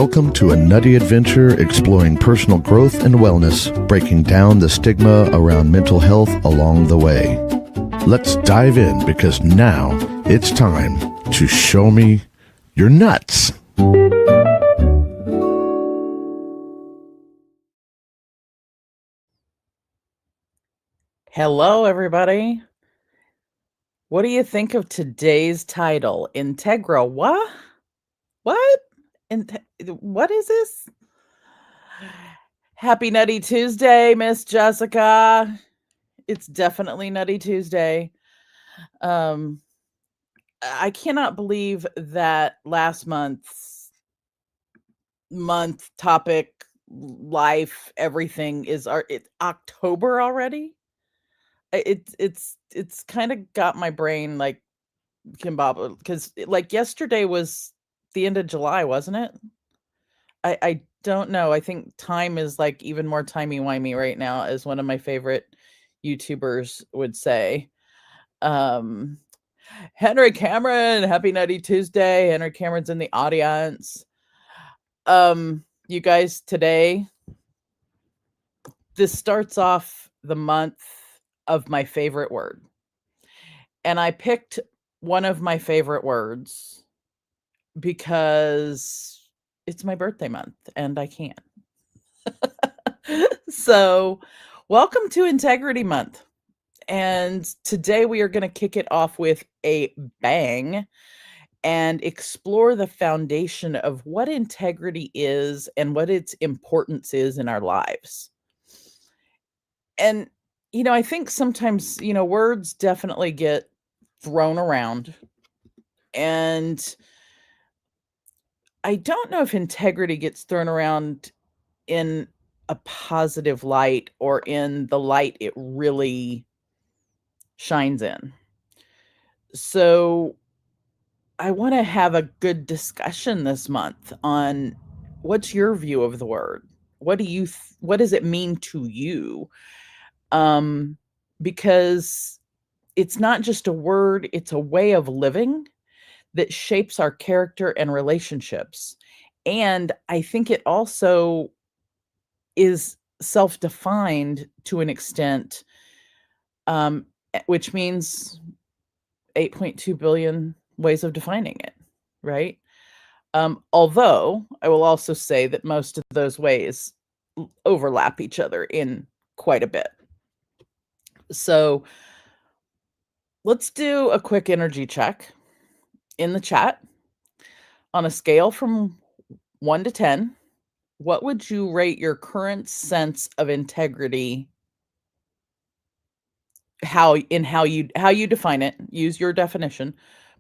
Welcome to a nutty adventure exploring personal growth and wellness, breaking down the stigma around mental health along the way. Let's dive in because now it's time to show me your nuts. Hello, everybody. What do you think of today's title? Integra what? What? What is this? Happy Nutty Tuesday, Miss Jessica. It's definitely Nutty Tuesday. I cannot believe that last month topic, life, everything is it's October already. It's kind of got my brain like Kimbaba, because like yesterday was the end of July, wasn't it? I don't know. I think time is like even more timey-wimey right now, as one of my favorite YouTubers would say. Um, Henry Cameron, happy Nutty Tuesday. Henry Cameron's in the audience. You guys, today, this starts off the month of my favorite word. And I picked one of my favorite words because it's my birthday month and I can. So, welcome to Integrity Month. And today we are going to kick it off with a bang and explore the foundation of what integrity is and what its importance is in our lives. And, I think sometimes, words definitely get thrown around. And I don't know if integrity gets thrown around in a positive light or in the light it really shines in. So I want to have a good discussion this month on what's your view of the word? What what does it mean to you? Because it's not just a word, it's a way of living that shapes our character and relationships. And I think it also is self-defined to an extent, which means 8.2 billion ways of defining it, right? Although I will also say that most of those ways overlap each other in quite a bit. So let's do a quick energy check in the chat. On a scale from 1 to 10, what would you rate your current sense of integrity? How you define it, use your definition,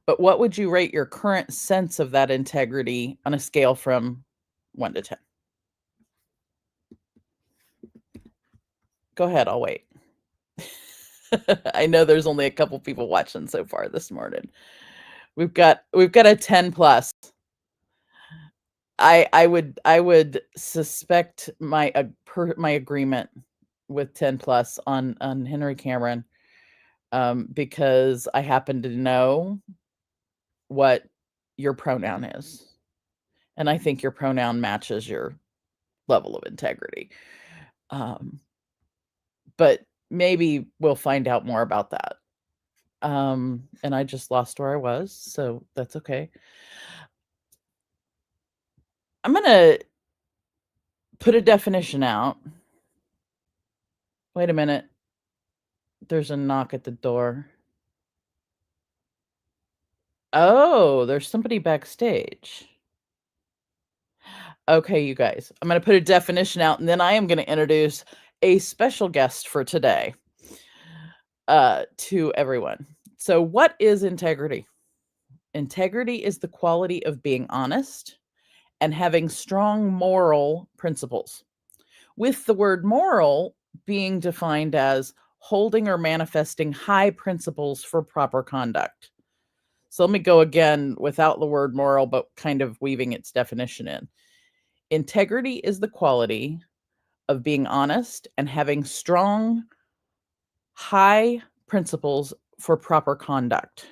but what would you rate your current sense of that integrity on a scale from 1 to 10? Go ahead, I'll wait. I know there's only a couple people watching so far this morning. We've got a 10 plus. I would suspect my agreement with 10 plus on Henry Cameron, because I happen to know what your pronoun is, and I think your pronoun matches your level of integrity. But maybe we'll find out more about that. And I just lost where I was, so that's okay. I'm gonna put a definition out. Wait a minute. There's a knock at the door. Oh, there's somebody backstage. Okay, you guys, I'm gonna put a definition out, and then I am gonna introduce a special guest for today, to everyone. So what is integrity? Integrity is the quality of being honest and having strong moral principles, with the word moral being defined as holding or manifesting high principles for proper conduct. So let me go again without the word moral, but kind of weaving its definition in. Integrity is the quality of being honest and having strong, high principles for proper conduct.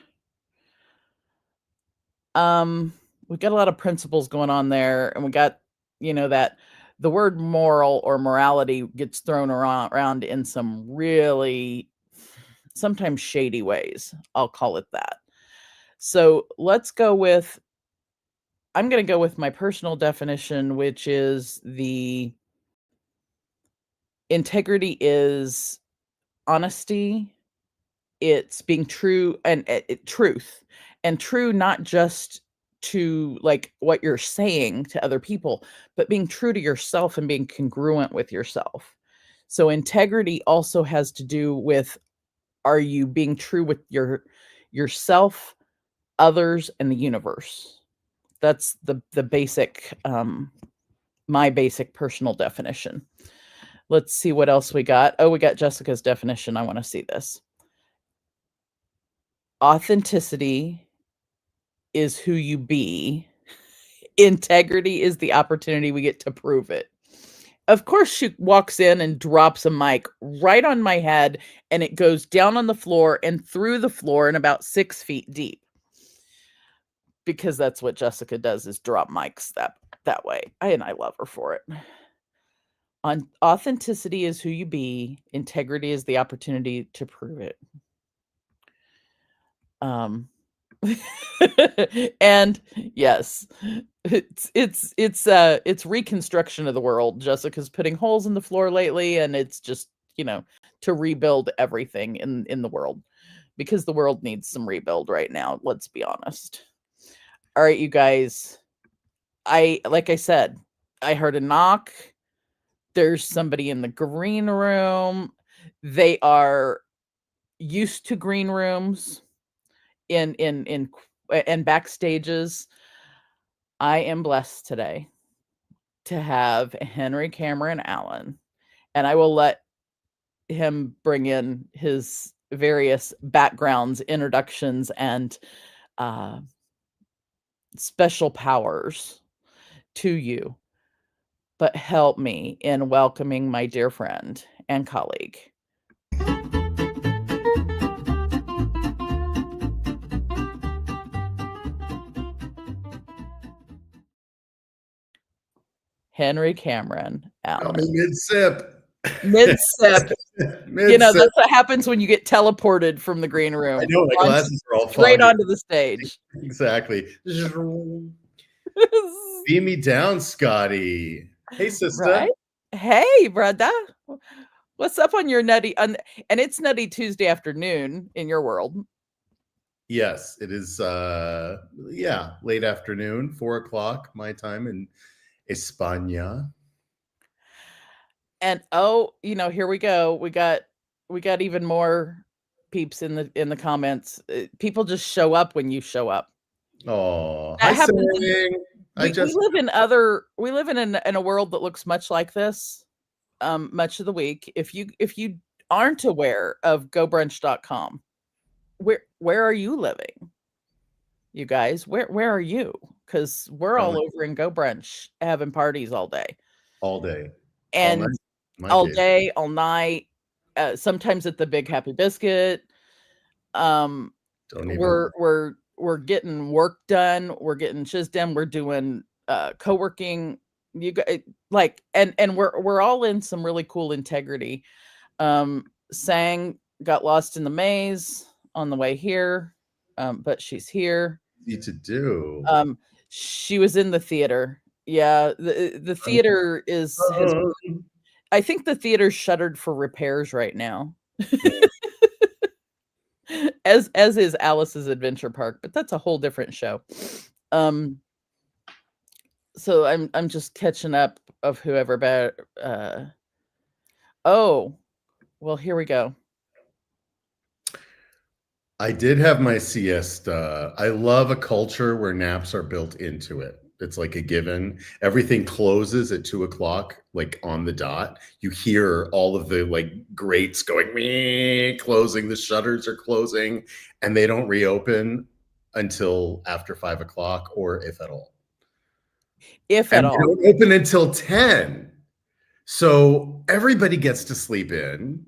We've got a lot of principles going on there, and we got that the word moral or morality gets thrown around in some really sometimes shady ways. I'll call it that. So let's go with, I'm going to go with my personal definition, which is the integrity is honesty. It's being true and truth, and true not just to like what you're saying to other people, but being true to yourself and being congruent with yourself. So integrity also has to do with, are you being true with yourself, others, and the universe? That's the basic my basic personal definition. Let's see what else we got. Oh, we got Jessica's definition. I want to see this. Authenticity is who you be. Integrity is the opportunity we get to prove it. Of course, she walks in and drops a mic right on my head, and it goes down on the floor and through the floor and about 6 feet deep. Because that's what Jessica does, is drop mics that way. And I love her for it. On authenticity is who you be. Integrity is the opportunity to prove it. And yes, it's reconstruction of the world. Jessica's putting holes in the floor lately, and it's just, to rebuild everything in the world, because the world needs some rebuild right now. Let's be honest. All right, you guys. Like I said, I heard a knock. There's somebody in the green room. They are used to green rooms in backstages. I am blessed today to have Henry Cameron Allen, and I will let him bring in his various backgrounds, introductions, and special powers to you. But help me in welcoming my dear friend and colleague. Henry Cameron Got Allen. me mid-sip. Mid-sip. That's what happens when you get teleported from the green room. I know, my glasses are all straight foggy. onto the stage. Exactly. Beam me down, Scotty. Hey, sister. Right? Hey, brother. What's up on your nutty? And it's Nutty Tuesday afternoon in your world. Yes, it is. Late afternoon, 4:00 my time in España. And here we go. We got even more peeps in the comments. People just show up when you show up. Oh, that happens. We live in a world that looks much like this much of the week. If you aren't aware of gobrunch.com, where are you living? You guys, where are you? Because we're all over in Go Brunch having parties all day. All day. And all day, all night, sometimes at the Big Happy Biscuit. We're getting work done. We're getting shizdem. We're doing co-working. You guys and we're all in some really cool integrity. Sang got lost in the maze on the way here, but she's here. Need to do. She was in the theater. Yeah, the theater I think the theater's shuttered for repairs right now. as is Alice's Adventure Park, but that's a whole different show. So I'm just catching up of whoever oh, well, here we go. I did have my siesta. I love a culture where naps are built into it. It's like a given. Everything closes at 2:00, like on the dot. You hear all of the grates going, meh, closing. The shutters are closing, and they don't reopen until after 5:00, or if at all. If at all. They don't open until 10. So everybody gets to sleep in.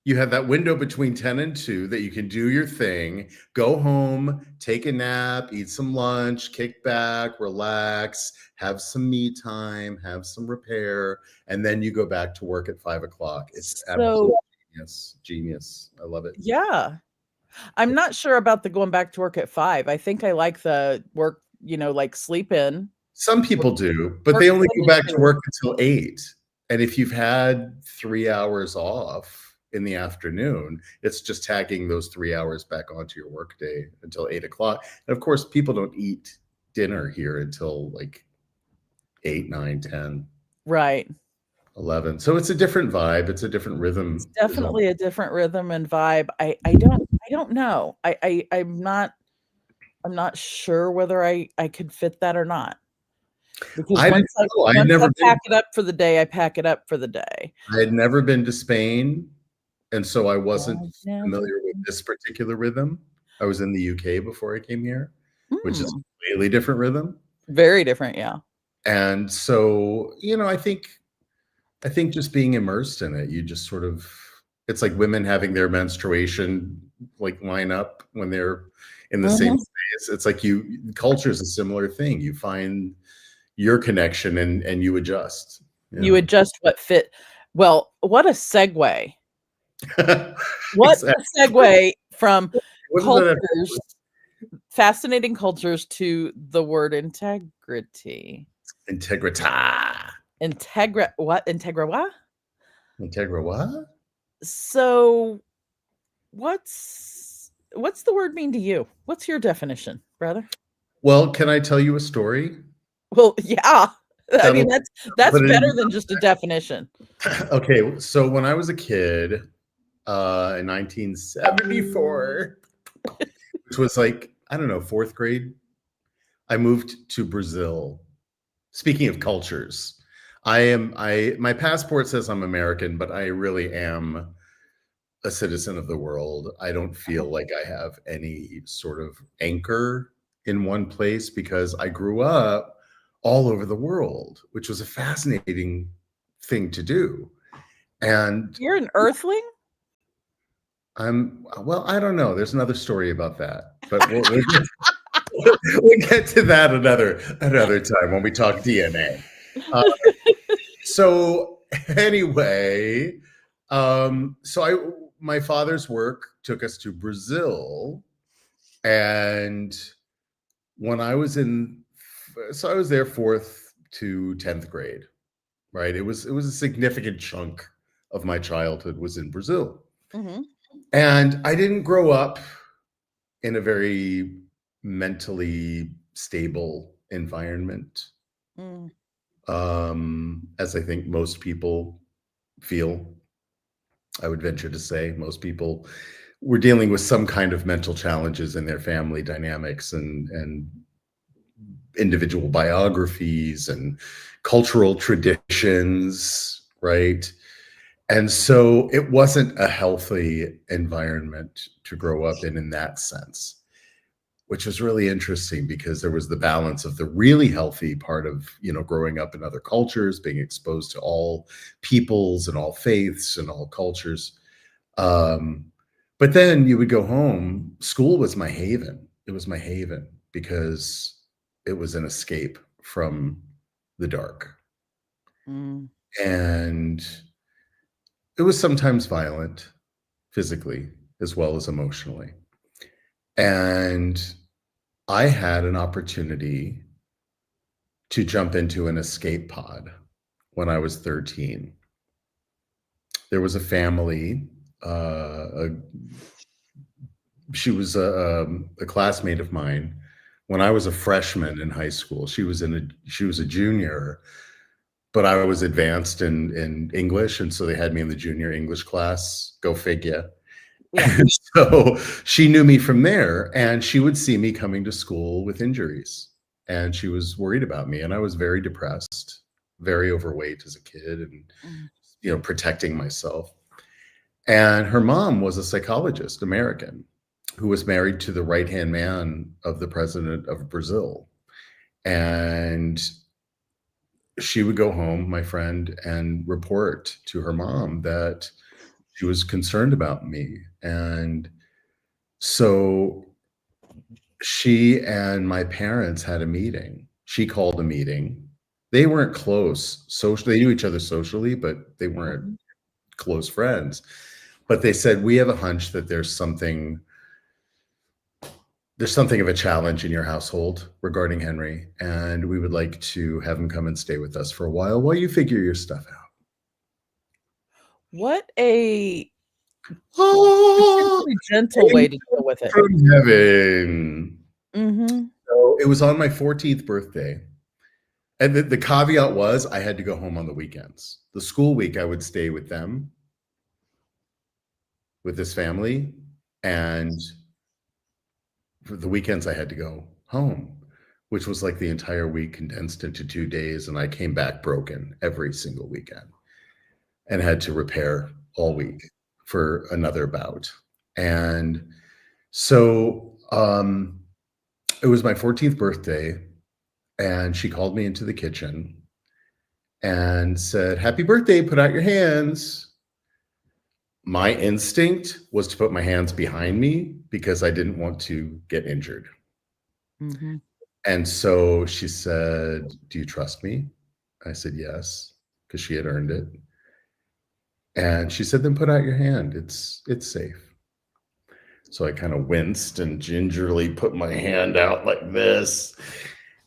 you have that window between 10 and 2 that you can do your thing, go home, take a nap, eat some lunch, kick back, relax, have some me time, have some repair, and then you go back to work at 5 o'clock. It's absolutely So, genius. I love it. yeah. I'm not sure about the going back to work at 5. I think I like the work, like sleep in. Some people do, but Work they only 10 go to back to 2. work until 8. And if you've had 3 hours off in the afternoon, it's just tagging those 3 hours back onto your workday until 8 o'clock. And of course, people don't eat dinner here until like 8, 9, 10, Right. 11. So it's a different vibe. It's a different rhythm. It's definitely a different rhythm and vibe. I don't know. I'm not sure whether I could fit that or not. Because I didn't know. I had once I never pack been. it up for the day, I pack it up for the day. I had never been to Spain, and so I wasn't I've never familiar with this particular rhythm. I was in the UK before I came here, which is a Mm, completely different rhythm. very different, yeah. And so, I think just being immersed in it, you just sort of, it's like women having their menstruation like line up when they're in the same Mhm. space. It's like culture is a similar thing. You find your connection and you adjust. You Yeah. adjust what fit. Well, what a segue. What a Exactly. segue from What does that have to do cultures, with fascinating cultures, to the word integrity. integrita? Integra what? Integra what? So, what's the word mean to you? What's your definition, brother? Well, can I tell you a story? Well, yeah. I mean, That'll that's put it better in. than just a definition. Okay, so when I was a kid, in 1974, which was like, I don't know, 4th grade, I moved to Brazil. Speaking of cultures, my passport says I'm American, but I really am a citizen of the world. I don't feel like I have any sort of anchor in one place because I grew up all over the world, which was a fascinating thing to do. And You're an earthling? well, I don't know. There's another story about that, but we'll get to that another time when we talk DNA. Uh, so anyway, my father's work took us to Brazil, and when I was I was there 4th to 10th grade, right? It was a significant chunk of my childhood was in Brazil. Mhm. And I didn't grow up in a very mentally stable environment, Mm. as I think most people feel. I would venture to say most people were dealing with some kind of mental challenges in their family dynamics and individual biographies and cultural traditions, right? And so it wasn't a healthy environment to grow up in that sense, which was really interesting because there was the balance of the really healthy part of, growing up in other cultures, being exposed to all peoples and all faiths and all cultures. Um, but then you would go home. School was my haven. It was my haven because it was an escape from the dark. Mm. And it was sometimes violent, physically as well as emotionally. And I had an opportunity to jump into an escape pod when I was 13. There was a family, she was a classmate of mine when I was a freshman in high school. She was a junior, but I was advanced in English, and so they had me in the junior English class. Go figure. Yeah. And so she knew me from there, and she would see me coming to school with injuries, and she was worried about me, and I was very depressed, very overweight as a kid, and Mm. protecting myself. And her mom was a psychologist, American, who was married to the right-hand man of the president of Brazil. And she would go home, my friend, and report to her mom that she was concerned about me. And so she and my parents had a meeting. She called a meeting. They weren't close socially. They knew each other socially, but they weren't Mhm. close friends. But they said, we have a hunch that there's something of a challenge in your household regarding Henry, and we would like to have him come and stay with us for a while you figure your stuff out. What a Oh, potentially gentle way to deal with it. from heaven. Mhm. So it was on my 14th birthday. And the caveat was I had to go home on the weekends. The school week, I would stay with them, with this family. And for the weekends, I had to go home, which was like the entire week condensed into 2 days. And I came back broken every single weekend and had to repair all week for another bout. And so it was my 14th birthday, and she called me into the kitchen and said, "Happy birthday, put out your hands." My instinct was to put my hands behind me because I didn't want to get injured. Mhm. And so she said, "Do you trust me?" I said, "Yes," because she had earned it. And she said, "Then put out your hand. It's safe." So I kind of winced and gingerly put my hand out like this.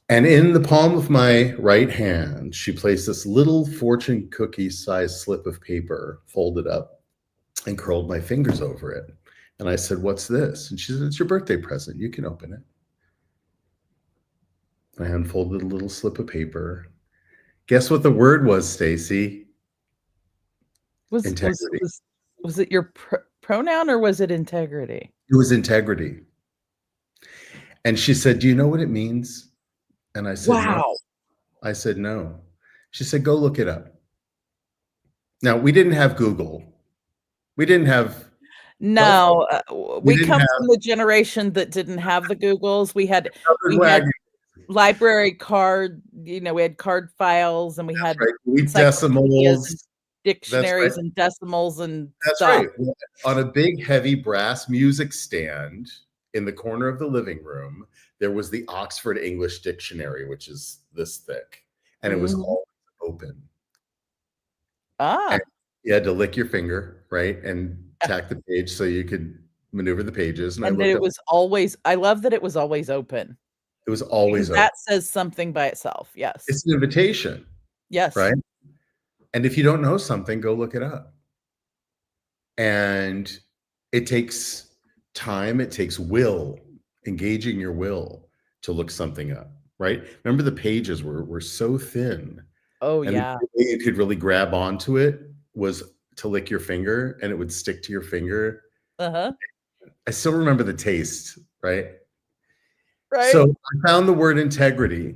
And in the palm of my right hand, she placed this little fortune cookie sized slip of paper folded up and curled my fingers over it. And I said, "What's this?" And she said, "It's your birthday present. You can open it." I unfolded a little slip of paper. Guess what the word was, Stacy? Was was Integrity. was was it your pronoun or was it integrity? It was integrity. And she said, "Do you know what it means?" And I said, "No." Wow. I said, "No." She said, "Go look it up." Now, we didn't have Google. We didn't have cell phone. No, We we didn't come have from the generation that didn't have the Googles. covered We had wagon. library card, we had card files and we That's had right. We encyclopedias and decimals. That's right. dictionaries and decimals and That's stuff. right. On a big, heavy brass music stand in the corner of the living room, there was the Oxford English Dictionary, which is this thick, and it was Mhm. all open. And Ah, you had to lick your finger, right, and tack the page so you could maneuver the pages. And I and that looked it up. was always I love that it was always open It was because always open. that says something by itself. Yes. It's an invitation, Yes. right? And if you don't know something, go look it up. And it takes time, it takes will, engaging your will to look something up, right? Remember the pages were so thin, Oh, and the yeah. way you could really grab onto it was to lick your finger, and it would stick to your finger. Uh-huh. I still remember the taste, right? So Right? I found the word integrity,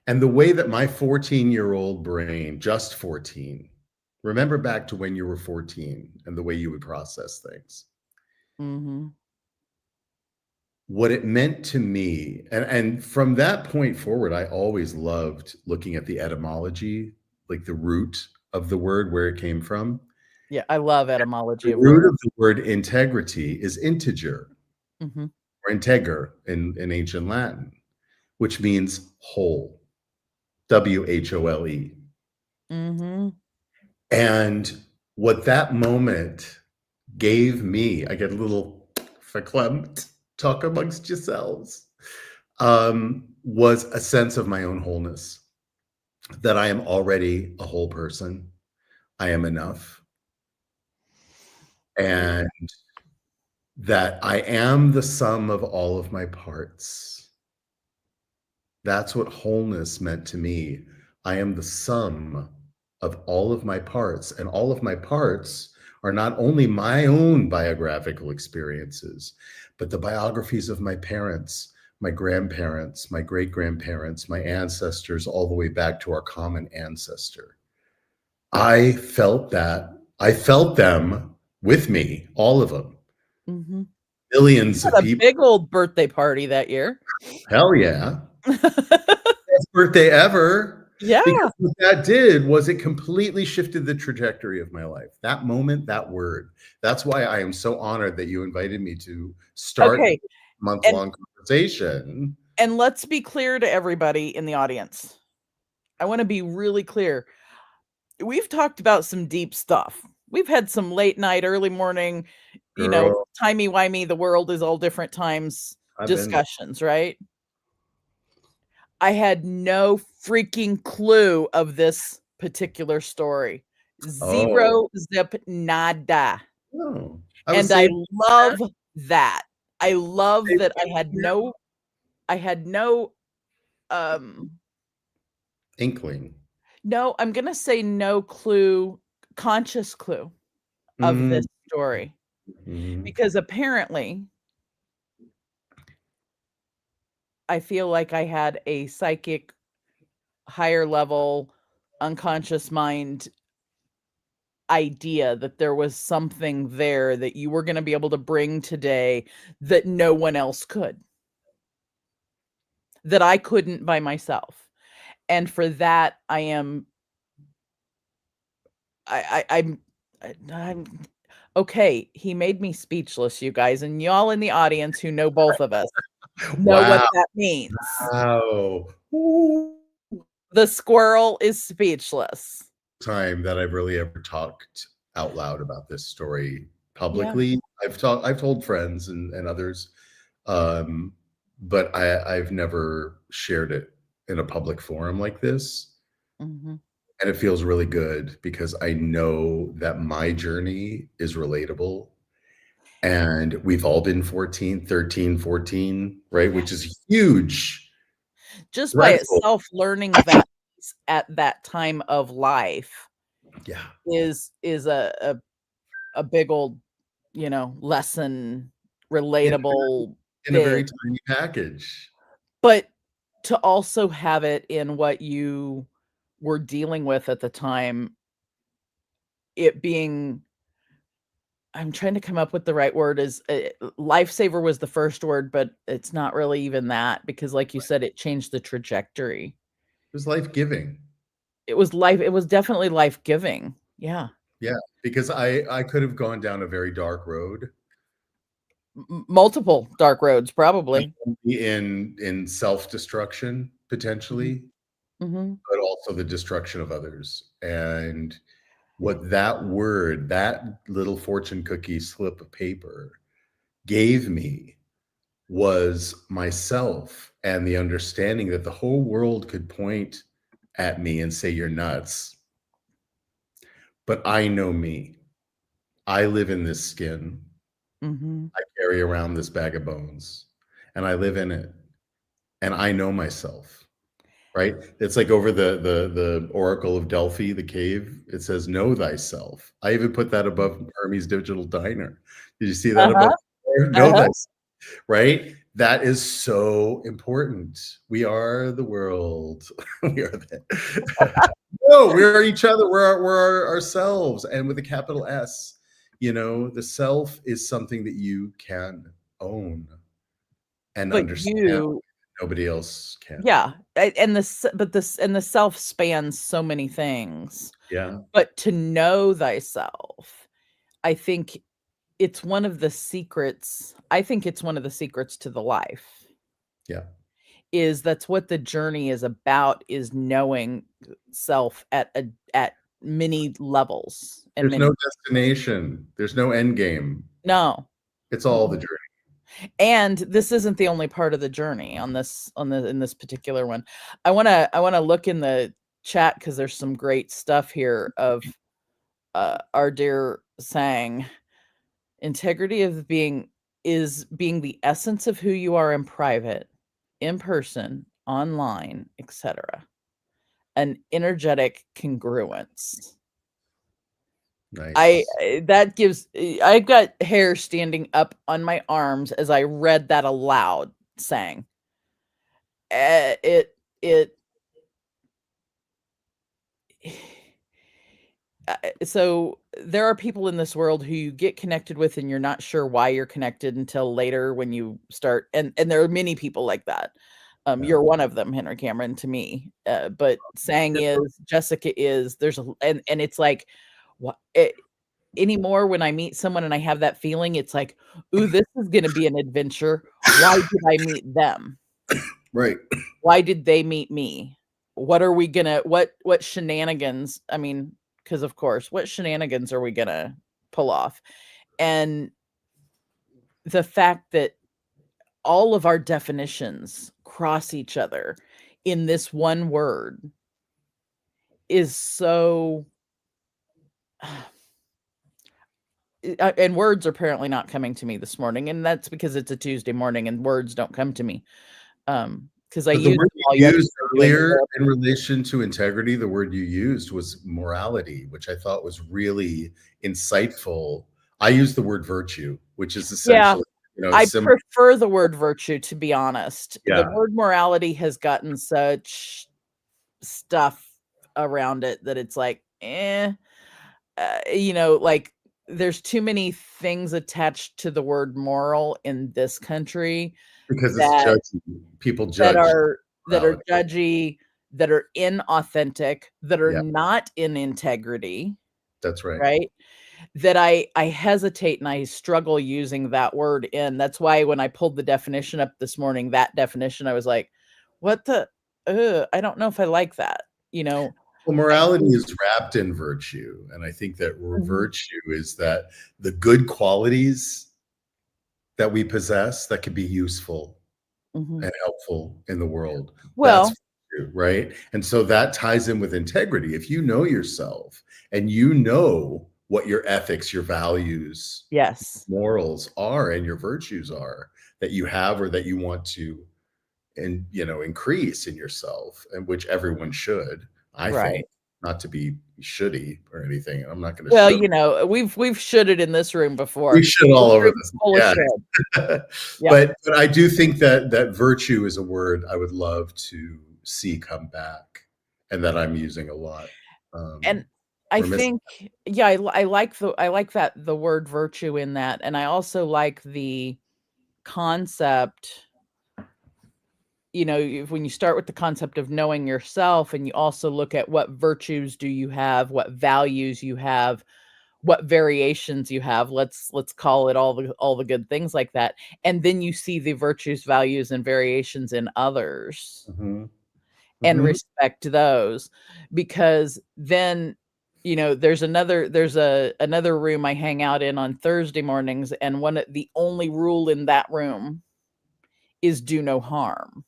and the way that my 14-year-old brain, just 14, remember back to when you were 14 and the way you would process things. Mhm. What it meant to me, and from that point forward, I always loved looking at the etymology, like the root of the word, where it came from. Yeah, I love etymology The of root of words. the word integrity is integer, Mhm. or integer in ancient Latin, which means whole, WHOLE. Mhm. And what that moment gave me, I get a little verklempt, talk amongst yourselves, was a sense of my own wholeness, that I am already a whole person. I am enough. And that I am the sum of all of my parts. That's what wholeness meant to me. I am the sum of all of my parts, and all of my parts are not only my own biographical experiences, but the biographies of my parents, my grandparents, my great grandparents, my ancestors, all the way back to our common ancestor. I felt that. I felt them with me, all of them, Mhm. millions of Had a people. big old birthday party that year. Hell yeah. Best birthday ever. Yeah. Because what that did was it completely shifted the trajectory of my life. That moment, that word. That's why I am so honored that you invited me to start Okay. this month-long conversation. And let's be clear to everybody in the audience. I want to be really clear. We've talked about some deep stuff. We've had some late night, early morning, Girl, timey-wimey, the world is all different times I've been there. discussions, right? I had no freaking clue of this particular story. Oh, Zero, zip, nada. no. I was And I saying love that. I love that yeah. I had no, um Inkling. no, I'm gonna say no clue, conscious clue of Mm, this story, mhm. because apparently I feel like I had a psychic, higher level, unconscious mind idea that there was something there that you were gonna be able to bring today that no one else could, that I couldn't by myself. And for that, I am I'm okay, he made me speechless, you guys, and y'all in the audience who know both of us know what Wow. that means. Wow. Ooh. The squirrel is speechless. Time that I've really ever talked out loud about this story Yeah. publicly. I've told friends and others, um, but I've never shared it in a public forum like this. Mhm. And it feels really good because I know that my journey is relatable. And we've all been 14, 13, 14, right? Which is huge. Just by Dreadful. itself, learning that at that time of life Yeah. is a big old, lesson, In relatable, in a very big. tiny package. But to also have it in what you were dealing with at the time, it being I'm trying to come up with the right word is, lifesaver was the first word, but it's not really even that because like you said, it changed the trajectory. It was life-giving. It was definitely life-giving. Yeah. Yeah, because I could have gone down a very dark road Multiple dark roads, probably. in self-destruction, Mhm. potentially, Mhm. but also the destruction of others. And what that word, that little fortune cookie slip of paper gave me was myself and the understanding that the whole world could point at me and say, "You're nuts." But I know me. I live in this skin. Mhm. I carry around this bag of bones and I live in it and I know myself, right? It's like over the Oracle of Delphi, the cave, it says, "Know thyself." I even put that above Hermes Digital Diner. Did you see that above Uh-huh, there? Know uh-huh. thyself, right? That is so important. We are the world. We are the No, we are each other. Ourselves, and with a capital S. The self is something that you can own and But understand. you Nobody else can. yeah, and the self spans so many things. Yeah, But to know thyself, I think I think it's one of the secrets to the life, yeah. is that's what the journey is about, is knowing self at many levels and There's many no destination. There's no end game. no. It's all the Mm-mm. journey. And this isn't the only part of the journey in this particular one. I wanna look in the chat because there's some great stuff here of, our dear saying, "Integrity of being is being the essence of who you are in private, in person, online, etc. An energetic congruence." Nice. I've got hair standing up on my arms as I read that aloud, saying, it so there are people in this world who you get connected with and you're not sure why you're connected until later when you start, and there are many people like that. You're one of them, Henry Cameron, to me. But Sang is, Jessica is, and it's like, what anymore when I meet someone and I have that feeling, it's like, ooh, this is gonna be an adventure. Why did I meet them? Right. Why did they meet me? What are we gonna what shenanigans? I mean, because of course, what shenanigans are we gonna pull off? And the fact that all of our definitions cross each other in this one word is so and words are apparently not coming to me this morning, and that's because it's a Tuesday morning and words don't come to me. Because I But the used word them all you used yesterday doing earlier therapy. in relation to integrity, the word you used was morality, which I thought was really insightful. I used the word virtue, which is Yeah, essentially, I similar. prefer the word virtue, to be honest. The Yeah, word morality has gotten such stuff around it that it's like, like there's too many things attached to the word moral in this country because it's that judgy. People that judge are that are morality. judgy, that are inauthentic, that are Yeah, not in integrity, that's right. right? That I hesitate and I struggle using that word in. That's why when I pulled the definition up this morning, that definition, I was like, what the I don't know if I like that, you know? Well, I morality think is wrapped in virtue, and I think that Mhm, virtue is that the good qualities that we possess that can be useful mhm. and helpful in the world. That's Well, virtue, right? And so that ties in with integrity. If you know yourself and you know what your ethics, your values, yes, morals are, and your virtues are that you have or that you want to increase in yourself, and which everyone should, I think, right. not to be shouldy or anything. I'm not going to Well, sugar. we've shoulded in this room We before. should This all over room's this. full of Yeah. should. Yep. But I do think that virtue is a word I would love to see come back, and that I'm using a lot. And I We're missing. think, yeah, I like that the word virtue in that, and I also like the concept, when you start with the concept of knowing yourself and you also look at what virtues do you have, what values you have, what variations you have, let's call it all the good things like that. And then you see the virtues, values, and variations in others Mhm. and Mhm. respect those, because then there's another room I hang out in on Thursday mornings, and the only rule in that room is do no harm.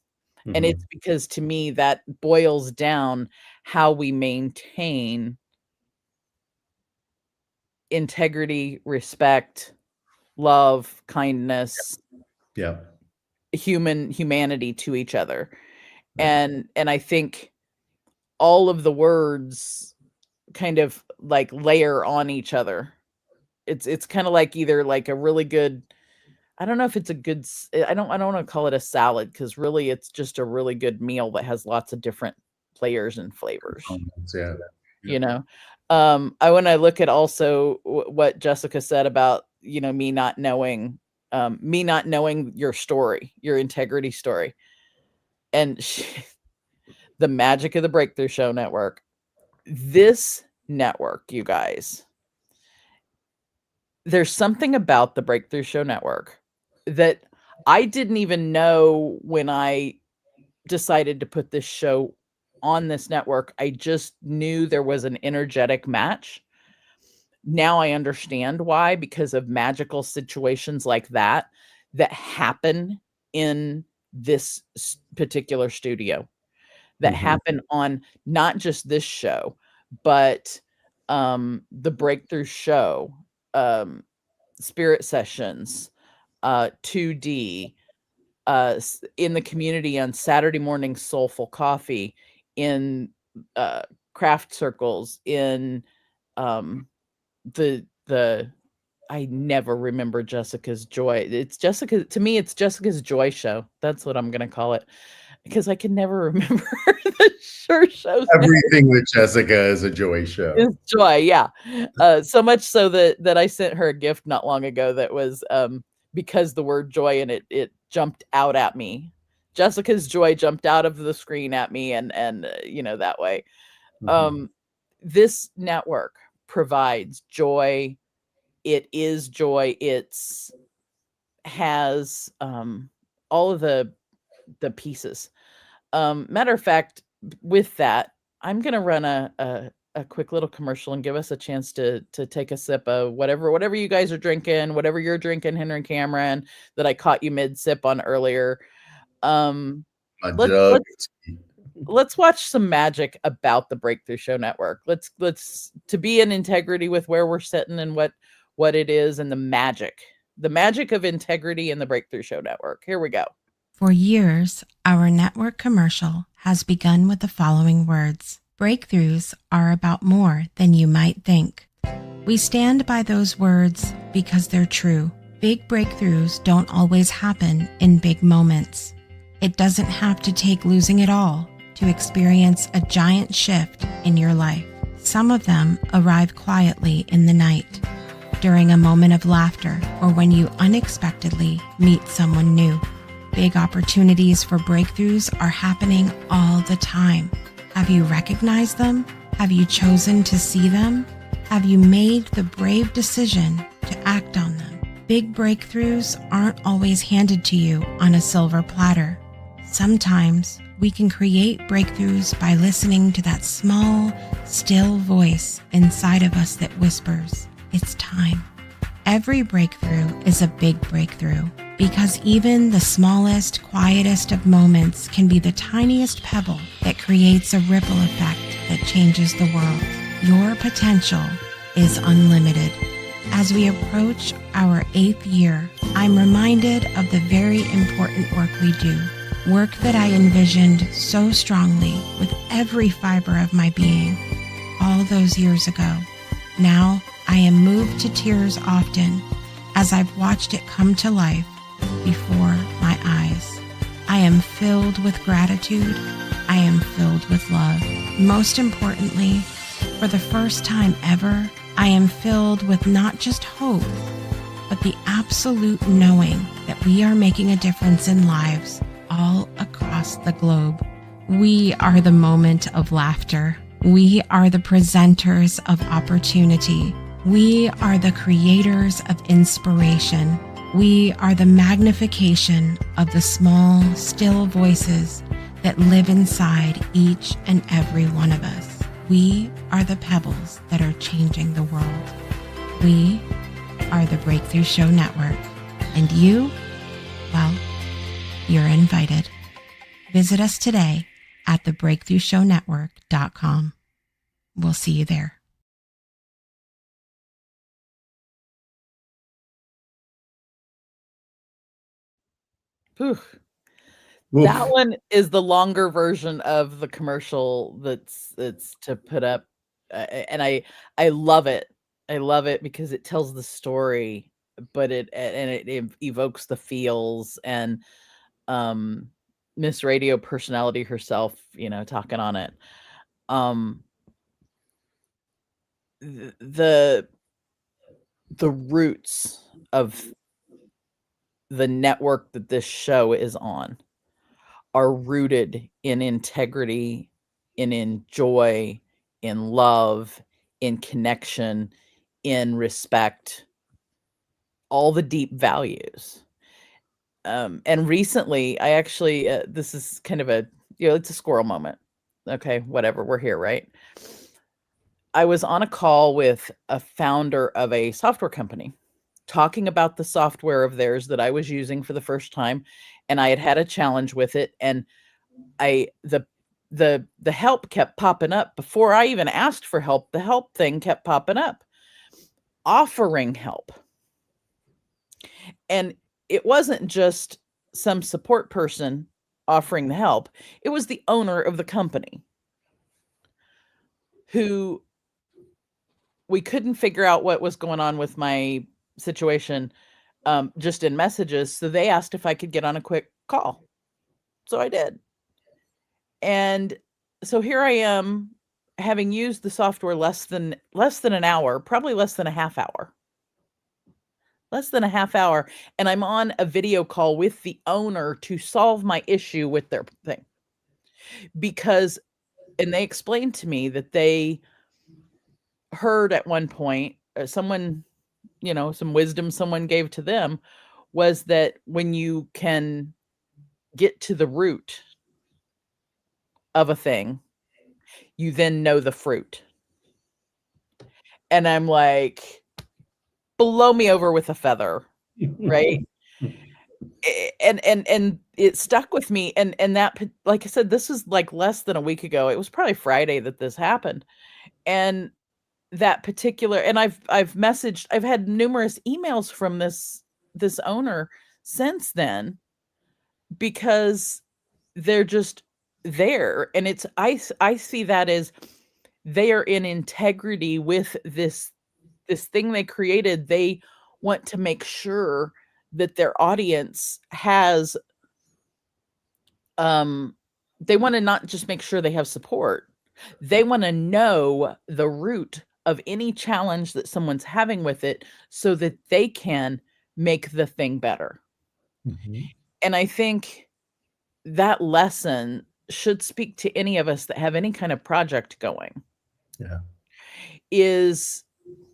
And it's Mhm. because to me that boils down how we maintain integrity, respect, love, kindness, Yeah. humanity to each other. Right. And I think all of the words kind of like layer on each other. It's kind of like either like a really good, I don't know if it's a good I don't want to call it a salad, because really it's just a really good meal that has lots of different layers and flavors. Yeah. Yeah. You know? When I look at also what Jessica said about, me not knowing your story, your integrity story, and the magic of the Breakthrough Show Network. This network, you guys, there's something about the Breakthrough Show Network that I didn't even know when I decided to put this show on this network. I just knew there was an energetic match. Now I understand why, because of magical situations like that happen in this particular studio, that Mhm. happen on not just this show, but the Breakthrough Show, um, Spirit Sessions, 2D, in the community on Saturday morning, Soulful Coffee, in uh, craft circles, in um, the I never remember Jessica's Joy. To me, it's Jessica's Joy Show. That's what I'm gonna call it, because I can never remember the show's name. Everything with Jessica is a joy show. Is Joy, yeah. So much so that I sent her a gift not long ago that was, because the word joy in it jumped out at me Jessica's joy jumped out of the screen at me, and that way. This network provides joy. It is joy. It's has all of the pieces. Matter of fact, with that, I'm gonna run a quick little commercial and give us a chance to take a sip of whatever you guys are drinking, whatever you're drinking, Henry and Cameron, that I caught you mid sip on earlier. My Let's jug. let's watch some magic about the Breakthrough Show Network. Let's to be in integrity with where we're sitting and what it is, and the magic of integrity in the Breakthrough Show Network. Here we go. For years, our network commercial has begun with the following words: breakthroughs are about more than you might think. We stand by those words because they're true. Big breakthroughs don't always happen in big moments. It doesn't have to take losing it all to experience a giant shift in your life. Some of them arrive quietly in the night, during a moment of laughter, or when you unexpectedly meet someone new. Big opportunities for breakthroughs are happening all the time. Have you recognized them? Have you chosen to see them? Have you made the brave decision to act on them? Big breakthroughs aren't always handed to you on a silver platter. Sometimes we can create breakthroughs by listening to that small, still voice inside of us that whispers, "It's time." Every breakthrough is a big breakthrough, because even the smallest, quietest of moments can be the tiniest pebble that creates a ripple effect that changes the world. Your potential is unlimited. As we approach our 8th year, I'm reminded of the very important work we do. Work that I envisioned so strongly with every fiber of my being all those years ago. Now, I am moved to tears often as I've watched it come to life before my eyes. I am filled with gratitude. I am filled with love. Most importantly, for the first time ever, I am filled with not just hope, but the absolute knowing that we are making a difference in lives all across the globe. We are the moment of laughter. We are the presenters of opportunity. We are the creators of inspiration. We are the magnification of the small, still voices that live inside each and every one of us. We are the pebbles that are changing the world. We are the Breakthrough Show Network. And you, well, you're invited. Visit us today at thebreakthroughshownetwork.com. We'll see you there. Whew. That one is the longer version of the commercial that's to put up, and I love it. I love it because it tells the story, but it evokes the feels, and Miss Radio personality herself, talking on it. The roots of the network that this show is on are rooted in integrity, in joy, in love, in connection, in respect, all the deep values. And recently, I actually, this is kind of it's a squirrel moment. Okay, whatever, we're here, right? I was on a call with a founder of a software company, talking about the software of theirs that I was using for the first time, and I had a challenge with it, and the help kept popping up before I even asked for help. The help thing kept popping up, offering help. And it wasn't just some support person offering the help. It was the owner of the company, who we couldn't figure out what was going on with my situation, just in messages. So they asked if I could get on a quick call. So I did. And so here I am, having used the software less than an hour, probably less than a half hour. less than a half hour, and I'm on a video call with the owner to solve my issue with their thing. Because and they explained to me that they heard at one point, someone, some wisdom someone gave to them was that when you can get to the root of a thing, you then know the fruit. And I'm like, blow me over with a feather, right? And it stuck with me, and that, like I said, this was like less than a week ago. It was probably Friday that this happened. And that particular, and I've had numerous emails from this owner since then, because they're just there, and it's I see that as they are in integrity with this thing they created. They want to make sure that their audience has they want to not just make sure they have support. They want to know the root of any challenge that someone's having with it so that they can make the thing better. And I think that lesson should speak to any of us that have any kind of project going. Yeah. Is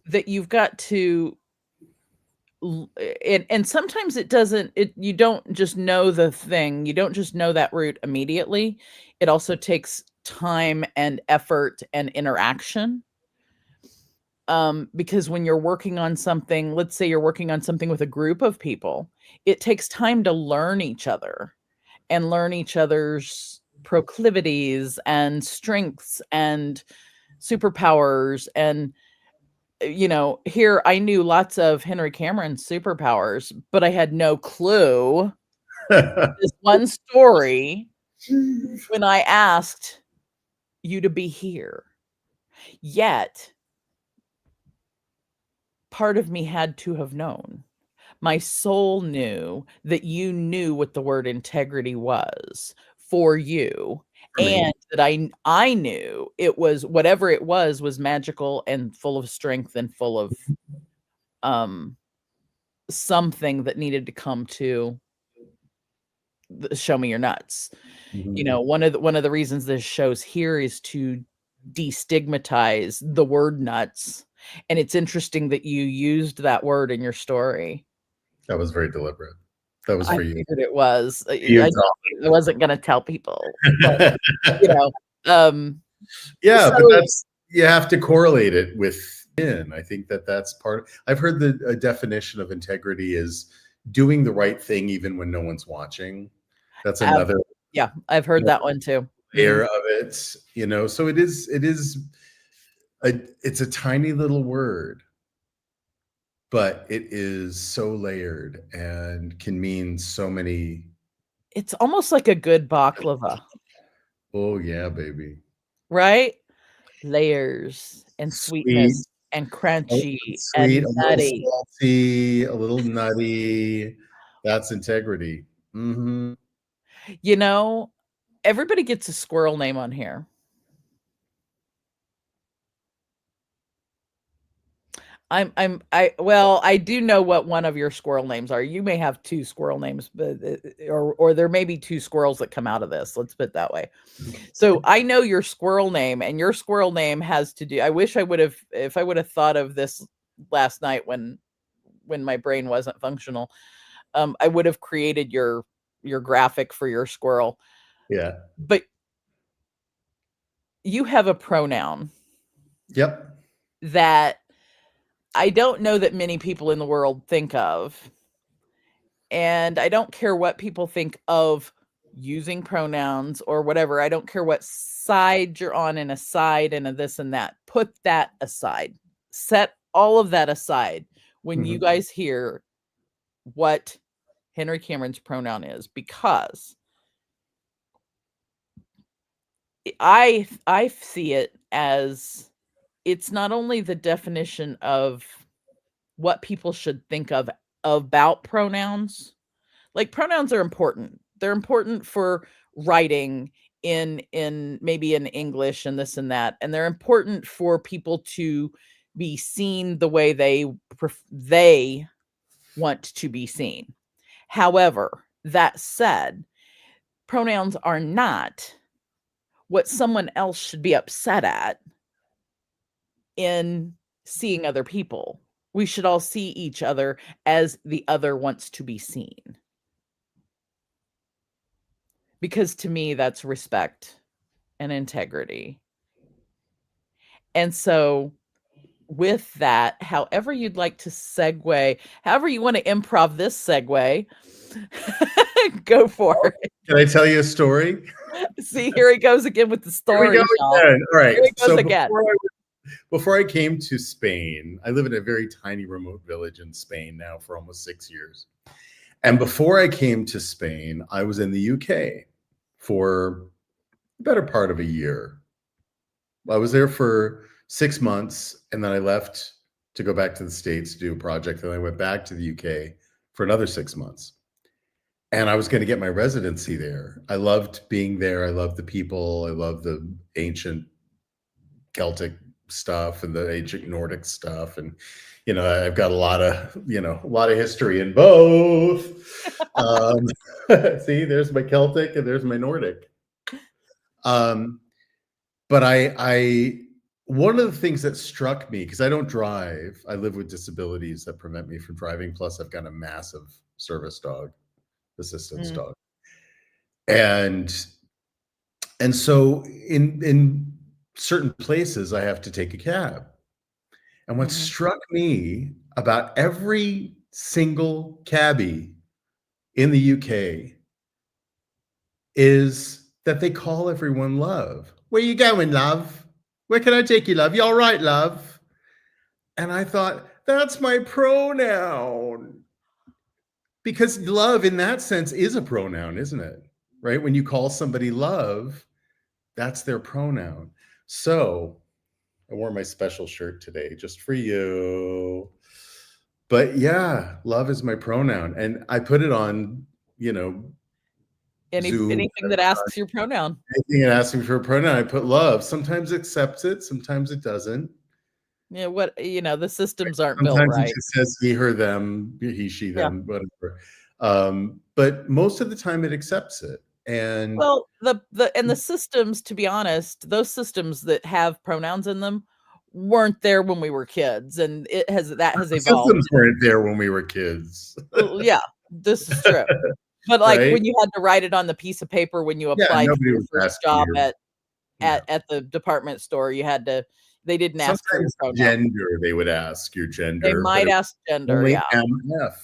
that you've got to, and sometimes you don't just know the thing. You don't just know that root immediately. It also takes time and effort and interaction. Because when you're working on something, let's say you're working on something with a group of people, it takes time to learn each other and learn each other's proclivities and strengths and superpowers. And here I knew lots of Henry Cameron's superpowers, but I had no clue this one story when I asked you to be here. Yet part of me had to have known. My soul knew that you knew what the word integrity was for you. And that I knew it was, whatever it was magical and full of strength and full of something that needed to come to show me your nuts. One of the reasons this show's here is to destigmatize the word nuts. And it's interesting that you used that word in your story. That was very deliberate. That was for you. I figured it was. I wasn't going to tell people. But, yeah, but that's, you have to correlate it with I think that's part. I've heard the definition of integrity is doing the right thing even when no one's watching. That's another. Yeah, I've heard that one too. Layer of it, so it's a tiny little word, but it is so layered and can mean so many. It's almost like a good baklava. Oh yeah, baby. Right? Layers and sweetness and crunchy and nutty. A little salty, a little nutty. That's integrity. Everybody gets a squirrel name on here. I do know what one of your squirrel names are. You may have two squirrel names, but or there may be two squirrels that come out of this. Let's put it that way. So I know your squirrel name, and your squirrel name has to do. I wish I would have, if I would have thought of this last night when my brain wasn't functional. I would have created your graphic for your squirrel. Yeah. But you have a pronoun. Yep. That I don't know that many people in the world think of. And I don't care what people think of using pronouns or whatever. I don't care what side you're on, in a side and a this and that. Put that aside. Set all of that aside when you guys hear what Henry Cameron's pronoun is, because I see it as, it's not only the definition of what people should think of about pronouns. Like, pronouns are important. They're important for writing in maybe in English and this and that. And they're important for people to be seen the way they want to be seen. However, that said, pronouns are not what someone else should be upset at in seeing other people. We should all see each other as the other wants to be seen. Because to me, that's respect and integrity. And so with that, however you'd like to segue, however you want to improv this segue, go for it. Can I tell you a story? See, here he goes again with the story. Here we go again. All right. Here he goes So again. before I came to Spain, I live in a very tiny remote village in Spain now for almost 6 years. And before I came to Spain, I was in the UK for the better part of a year. I was there for 6 months, and then I left to go back to the States to do a project. And I went back to the UK for another 6 months. And I was going to get my residency there. I loved being there. I loved the people. I loved the ancient Celtic stuff and the ancient Nordic stuff. And, I've got a lot of history in both. See, there's my Celtic and there's my Nordic. But one of the things that struck me, because I don't drive, I live with disabilities that prevent me from driving. Plus I've got a massive service dog, assistance dog. And so in certain places I have to take a cab. And what struck me about every single cabbie in the UK is that they call everyone love. Where you going, love? Where can I take you, love? You all right, love? And I thought, that's my pronoun. Because love in that sense is a pronoun, isn't it? Right? When you call somebody love, that's their pronoun. So I wore my special shirt today just for you. But yeah, love is my pronoun. And I put it on, Zoom. Anything that asks your pronoun. Anything that asks me for a pronoun, I put love. Sometimes it accepts it, sometimes it doesn't. Yeah, the systems aren't built Sometimes right. it just says he, her, them, he, she, them, whatever. But most of the time it accepts it. And well, the systems, to be honest, those systems that have pronouns in them weren't there when we were kids, and that has evolved. Systems weren't there when we were kids. Yeah, this is true. But like Right? when you had to write it on the piece of paper when you applied for your first job at the department store, they didn't ask for your pronoun. Gender, they would ask your gender. They might ask gender, yeah. MF.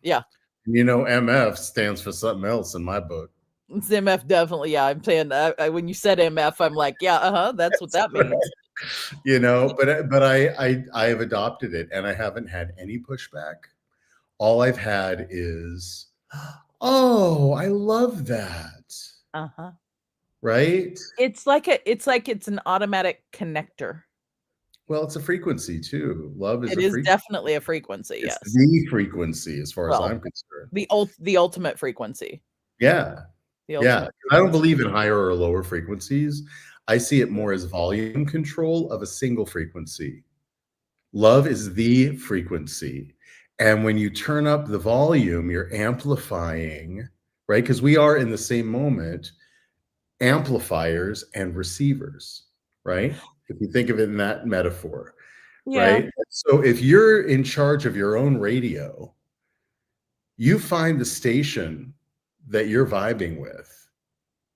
Yeah. MF stands for something else in my book. It's MF, definitely. Yeah, I'm saying when you said MF, I'm like, yeah, that's what that means. But I have adopted it, and I haven't had any pushback. All I've had is, oh, I love that. Right? It's like it's an automatic connector. Well, it's a frequency too. Love is definitely a frequency. It's yes, the frequency as far as I'm concerned. The ultimate frequency. Yeah. I don't believe in higher or lower frequencies. I see it more as volume control of a single frequency. Love is the frequency. And when you turn up the volume, you're amplifying, right? Because we are in the same moment amplifiers and receivers, right? If you think of it in that metaphor, right? So if you're in charge of your own radio, you find the station that you're vibing with.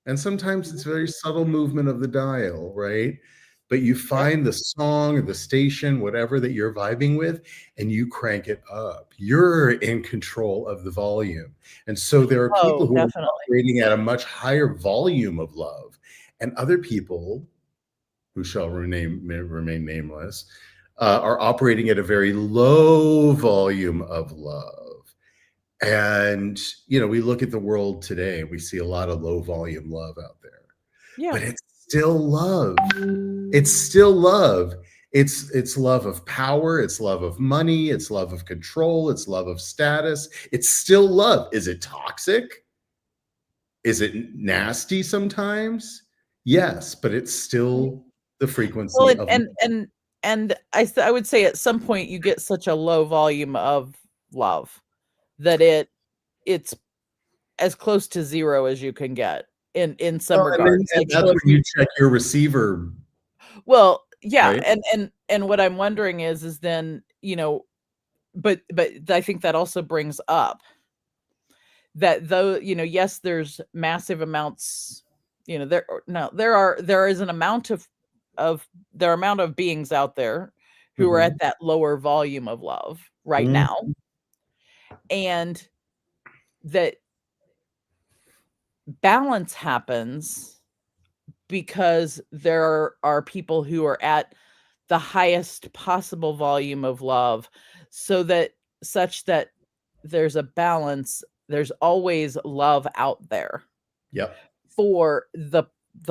And sometimes it's a very subtle movement of the dial, right? But you find the song or the station, whatever that you're vibing with, and you crank it up. You're in control of the volume. And so there are people who are operating at a much higher volume of love, and other people who shall remain nameless are operating at a very low volume of love. And, we look at the world today, we see a lot of low volume love out there. Yeah. But it's still love. It's still love. It's love of power. It's love of money. It's love of control. It's love of status. It's still love. Is it toxic? Is it nasty sometimes? Yes, but it's still the frequency of and I would say at some point you get such a low volume of love, that it's as close to zero as you can get in some Well, and regards. Like, that's so if when you check your receiver, well, yeah, right? and what I'm wondering is then, but I think that also brings up that, though, yes, there's massive amounts, there is an amount of there are amount of beings out there who are Mhm. at that lower volume of love right Mm. now, and that balance happens because there are people who are at the highest possible volume of love, so that such that there's a balance, there's always love out there Yep. for the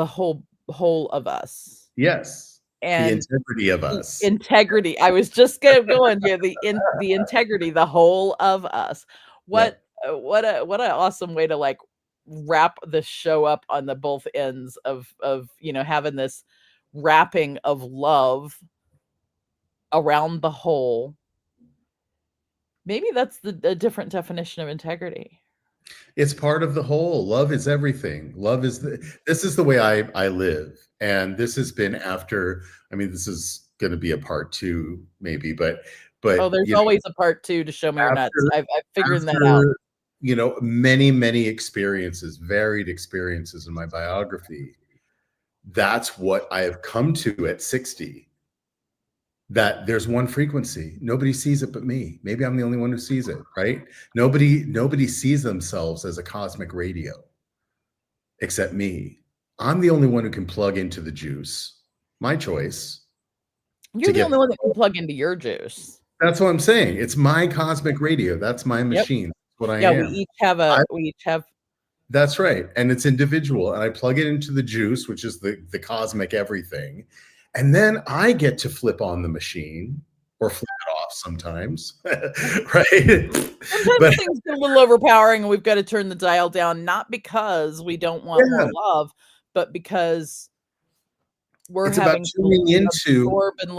whole of us. Yes. The And integrity of the us. integrity, I was just gonna go in here, the integrity, the whole of us. What Yep. what a awesome way to, like, wrap the show up on the both ends of, having this wrapping of love around the whole. Maybe that's the different definition of integrity. It's part of the whole. Love is everything. Love is this is the way I live. And this has been after, I mean, this is going to be a part 2 maybe, Oh, there's you know, always a part 2 to show me your nuts. after I've figured that out. after many experiences, varied experiences in my biography, that's what I have come to at 60. That there's one frequency. Nobody sees it but me. Maybe I'm the only one who sees it, right? Nobody sees themselves as a cosmic radio except me. I'm the only one who can plug into the juice. My choice You're to the get. only one that can plug into your juice. That's what I'm saying. It's my cosmic radio. That's my Yep. machine. That's what I Yeah, am. we each have That's right. And it's individual. And I plug it into the juice, which is the cosmic everything. And then I get to flip on the machine or flip it off sometimes. Right. sometimes But things get a little overpowering and we've got to turn the dial down, not because we don't want more yeah, love, but because we're it's about having to tuning into absorb and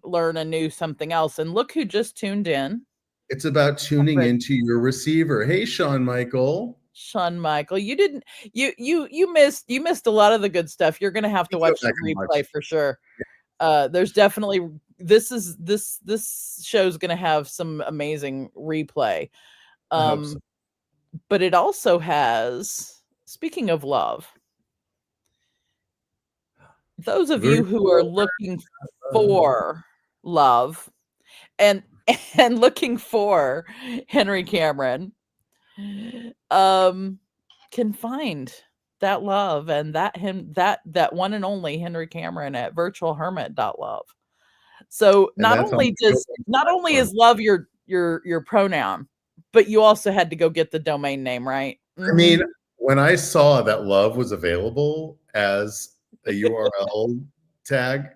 learn a new something else. And look who just tuned in. it's about tuning into your receiver. Hey, Sean Michael. Sean Michael, you didn't you missed a lot of the good stuff. You're gonna have to You go watch the back and watch replay it. for sure. There's definitely this show's gonna have some amazing replay. I hope so. But it also has, speaking of love, those of you who are Virtual looking for love and and looking for Henry Cameron, can find that love and that one and only Henry Cameron at virtualhermit.love. So and that's on the not only platform. is love your pronoun, but you also had to go get the domain name, right? I mean, when I saw that love was available as a URL tag,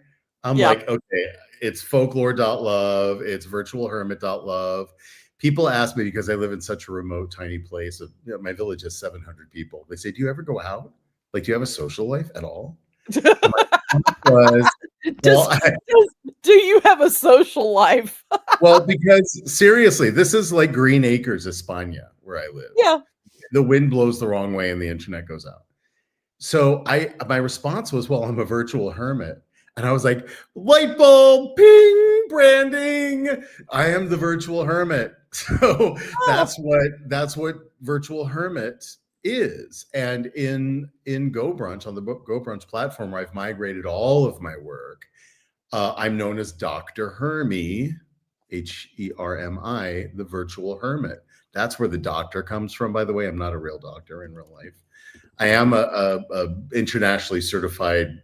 I'm Yeah. like, okay, it's folklore.love, it's virtualhermit.love. People ask me because I live in such a remote, tiny place. My village has 700 people. They say, "Do you ever go out? Like, do you have a social life at all?" Was well, Do you have a social life? well, because seriously, this is like Green Acres, España, where I live. Yeah. The wind blows the wrong way and the internet goes out. So my response was, well, I'm a virtual hermit. And I was like, light bulb, ping, branding. I am the virtual hermit. So that's what virtual hermit is. And in Go Brunch, on the Go Brunch platform, where I've migrated all of my work, I'm known as Dr. Hermy, Hermi, the virtual hermit. That's where the doctor comes from, by the way. I'm not a real doctor in real life. I am a internationally certified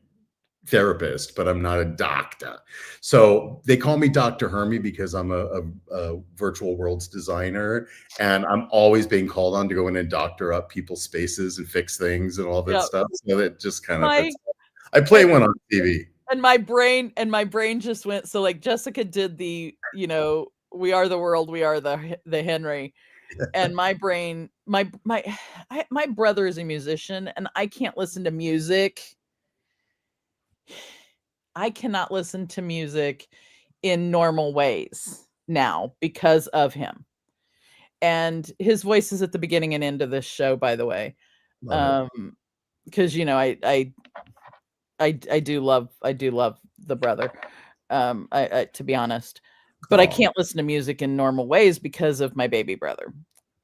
therapist, but I'm not a doctor. So they call me Dr. Hermy because I'm a virtual worlds designer, and I'm always being called on to go in and doctor up people's spaces and fix things and all that Yep. stuff. So that just kind of, My I play one on TV. and my brain just went, so like Jessica did the, we are the world, we are the Henry. And my brain, my brother is a musician and I can't listen to music. I cannot listen to music in normal ways now because of him. and his voice is at the beginning and end of this show, by the way. Love it. Because I do love the brother. I to be honest, but I Aw. can't listen to music in normal ways because of my baby brother.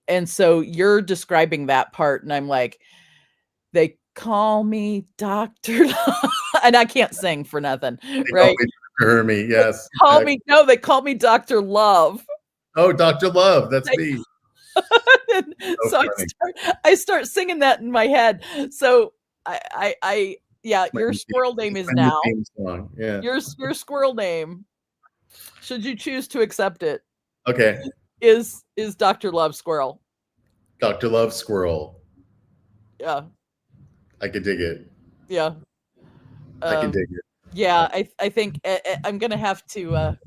And so you're describing that part, and I'm like, they call me Doctor, and I can't sing for nothing, They call right? me Dr. Hermie. Yes. Call exactly. me no, they call me Doctor Love. Oh, Dr. Love. That's They me. and So so funny. I start singing that in my head. So yeah, My your new squirrel name is my new now. theme song. Yeah. Your squirrel name, should you choose to accept it, Okay. is Dr. Love Squirrel. Dr. Love Squirrel. Yeah. I can dig it. Yeah. I can Um, dig it. yeah, I think I'm gonna have to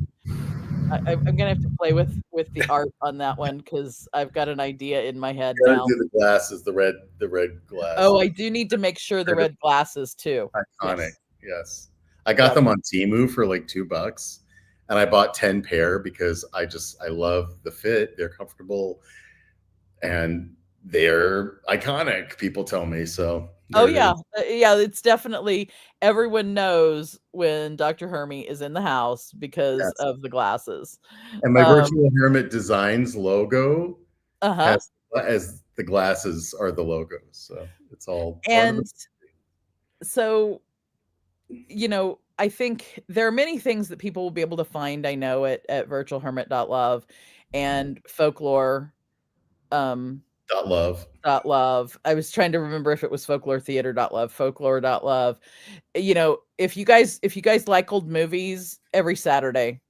I'm gonna have to play with the art on that one because I've got an idea in my head Gotta now. do the glasses, the red Oh, glasses. I do need to make sure the They're red glasses too. iconic. Yes. Yes. I got Yeah. them on Temu for like $2 and I bought 10 pair because I love the fit. They're comfortable and they're iconic, people tell me. So Oh there it yeah. is. Yeah, it's definitely everyone knows when Dr. Hermie is in the house because Yes. of the glasses. And my Um, Virtual Hermit Designs logo uh-huh. has as the glasses are the logos. So it's all part of the And so, I think there are many things that people will be able to find, I know, at virtualhermit.love and folklore love. .love. I was trying to remember if it was folkloretheater.love, folklore.love. If you guys like old movies, every Saturday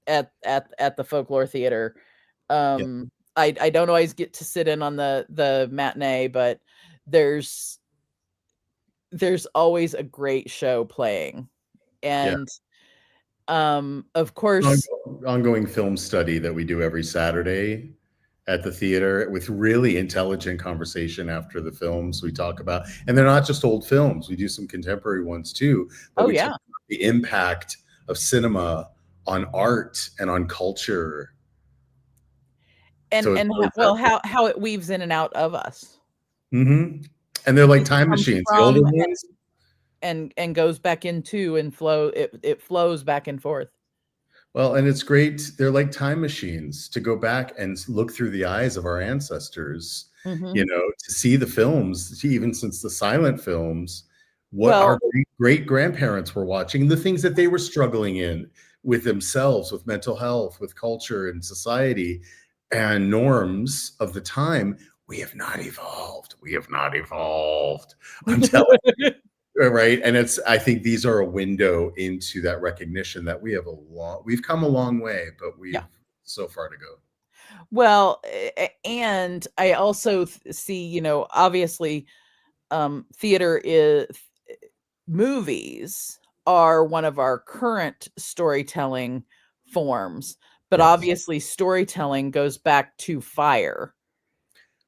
at the Folklore Theater. Yeah. I don't always get to sit in on the matinee, but there's always a great show playing. Yeah. And of course, Ongoing film study that we do every Saturday at the theater with really intelligent conversation after the films we talk about. And they're not just old films. We do some contemporary ones too, but oh we talk yeah. about the impact of cinema on art and on culture. And So it's really well, fascinating. how it weaves in and out of us. And they're like It time comes machines. The older from ones, and goes back into and it flows back and forth. well, and it's great. They're like time machines to go back and look through the eyes of our ancestors, Mhm. to see the films, even since the silent films, what Well, our great grandparents were watching, the things that they were struggling in with themselves, with mental health, with culture and society and norms of the time. We have not evolved. We have not evolved. I'm telling right. And I think these are a window into that recognition that we've come a long way, but we've yeah. so far to go. Well, and I also see, obviously, theater is movies are one of our current storytelling forms, but Yes. obviously storytelling goes back to fire.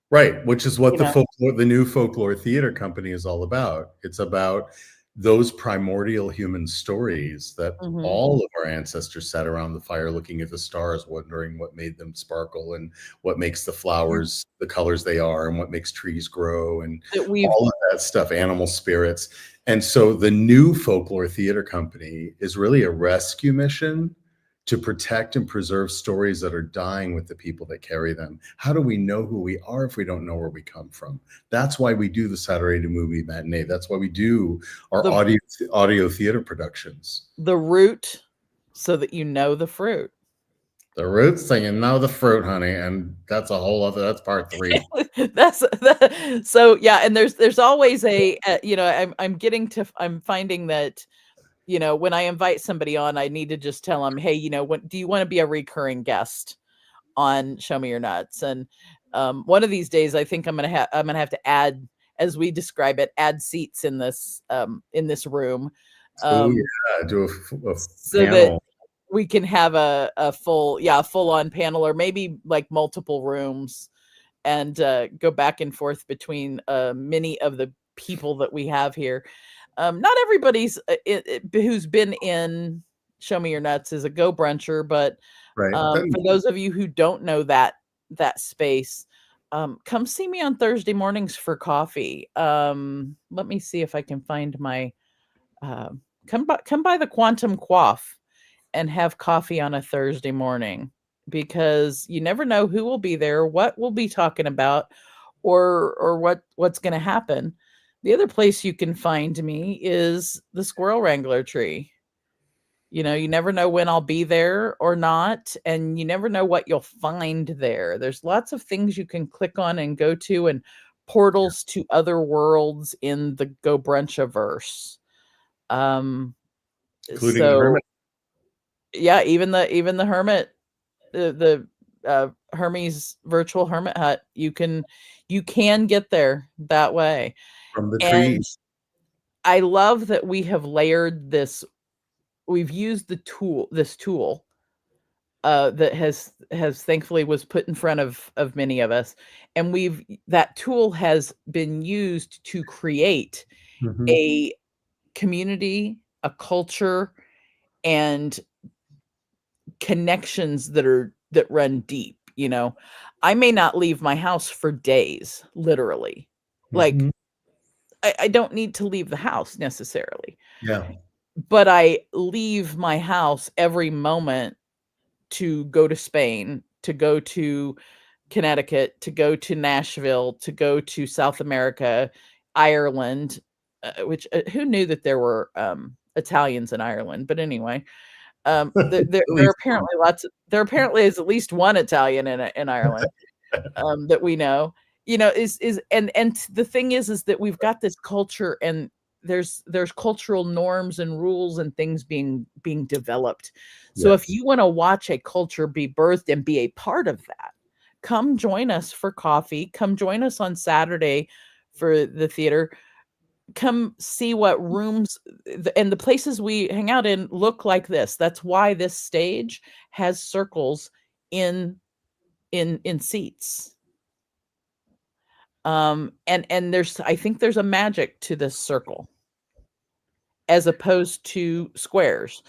Right, which is what You know? the new folklore theater company is all about. It's about those primordial human stories that Mhm. all of our ancestors sat around the fire looking at the stars, wondering what made them sparkle and what makes the Yeah. flowers the colors they are and what makes trees grow and That we've all of that stuff, animal spirits. And so the new folklore theater company is really a rescue mission to protect and preserve stories that are dying with the people that carry them. How do we know who we are if we don't know where we come from? That's why we do the Saturday movie matinee. That's why we do our the audio theater productions. the root so that you know the fruit. The roots so you know the fruit, honey, and that's that's part 3. So yeah, and there's always I'm finding that when I invite somebody on, I need to just tell them, hey, what do you want to be a recurring guest on Show Me Your Nuts? And one of these days, I think I'm gonna have to add, as we describe it, add seats in this room, Oh um, yeah, do a so that panel. we can have a full on panel, or maybe like multiple rooms, and go back and forth between many of the people that we have here. Not everybody's who's been in Show Me Your Nuts is a go bruncher, but Right. for those of you who don't know that that space, come see me on Thursday mornings for coffee. Let me see if I can find my come by the Quantum Quaff and have coffee on a Thursday morning, because you never know who will be there, what we'll be talking about, or what's going to happen. The other place you can find me is the Squirrel Wrangler tree. You know, you never know when I'll be there or not, and you never know what you'll find there. There's lots of things you can click on and go to, and portals to other worlds in the Go Brunchaverse. Including the So hermit. yeah, even the hermit, the Hermes virtual hermit hut, you can get there that way. From the And trees. I love that we have layered this. We've used this tool that has thankfully was put in front of many of us, and that tool has been used to create Mhm. a community, a culture, and connections that run deep. You know, I may not leave my house for days, literally. Like, Mhm. I don't need to leave the house necessarily, Yeah. but I leave my house every moment to go to Spain, to go to Connecticut, to go to Nashville, to go to South America, Ireland, which who knew that there were Italians in Ireland? But anyway, there, there, At there are least one. apparently there apparently is at least one Italian in Ireland, that we know. You know, and the thing is that we've got this culture, and there's cultural norms and rules and things being developed. So if Yes. you want to watch a culture be birthed and be a part of that, come join us for coffee. Come join us on Saturday for the theater. Come see what rooms and the places we hang out in look like this. That's why this stage has circles in seats. And I think there's a magic to this circle as opposed to squares.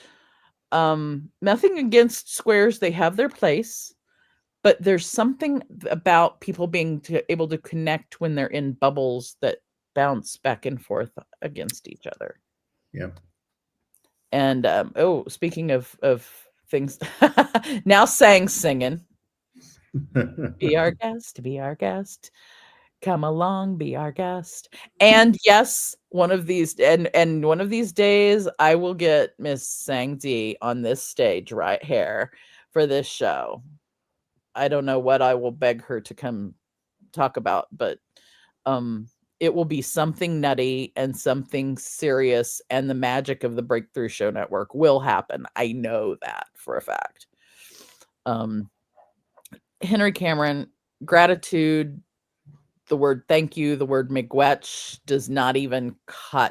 Nothing against squares, they have their place, but there's something about people being able to connect when they're in bubbles that bounce back and forth against each other. Yeah. And speaking of things, now singing. Be our guest, be our guest. Come along, be our guest. And yes, one of these days I will get Miss Sangdi on this stage right here for this show. I don't know what I will beg her to come talk about, but it will be something nutty and something serious, and the magic of the Breakthrough Show Network will happen. I know that for a fact. Henry Cameron, gratitude, the word thank you, the word miigwech does not even cut.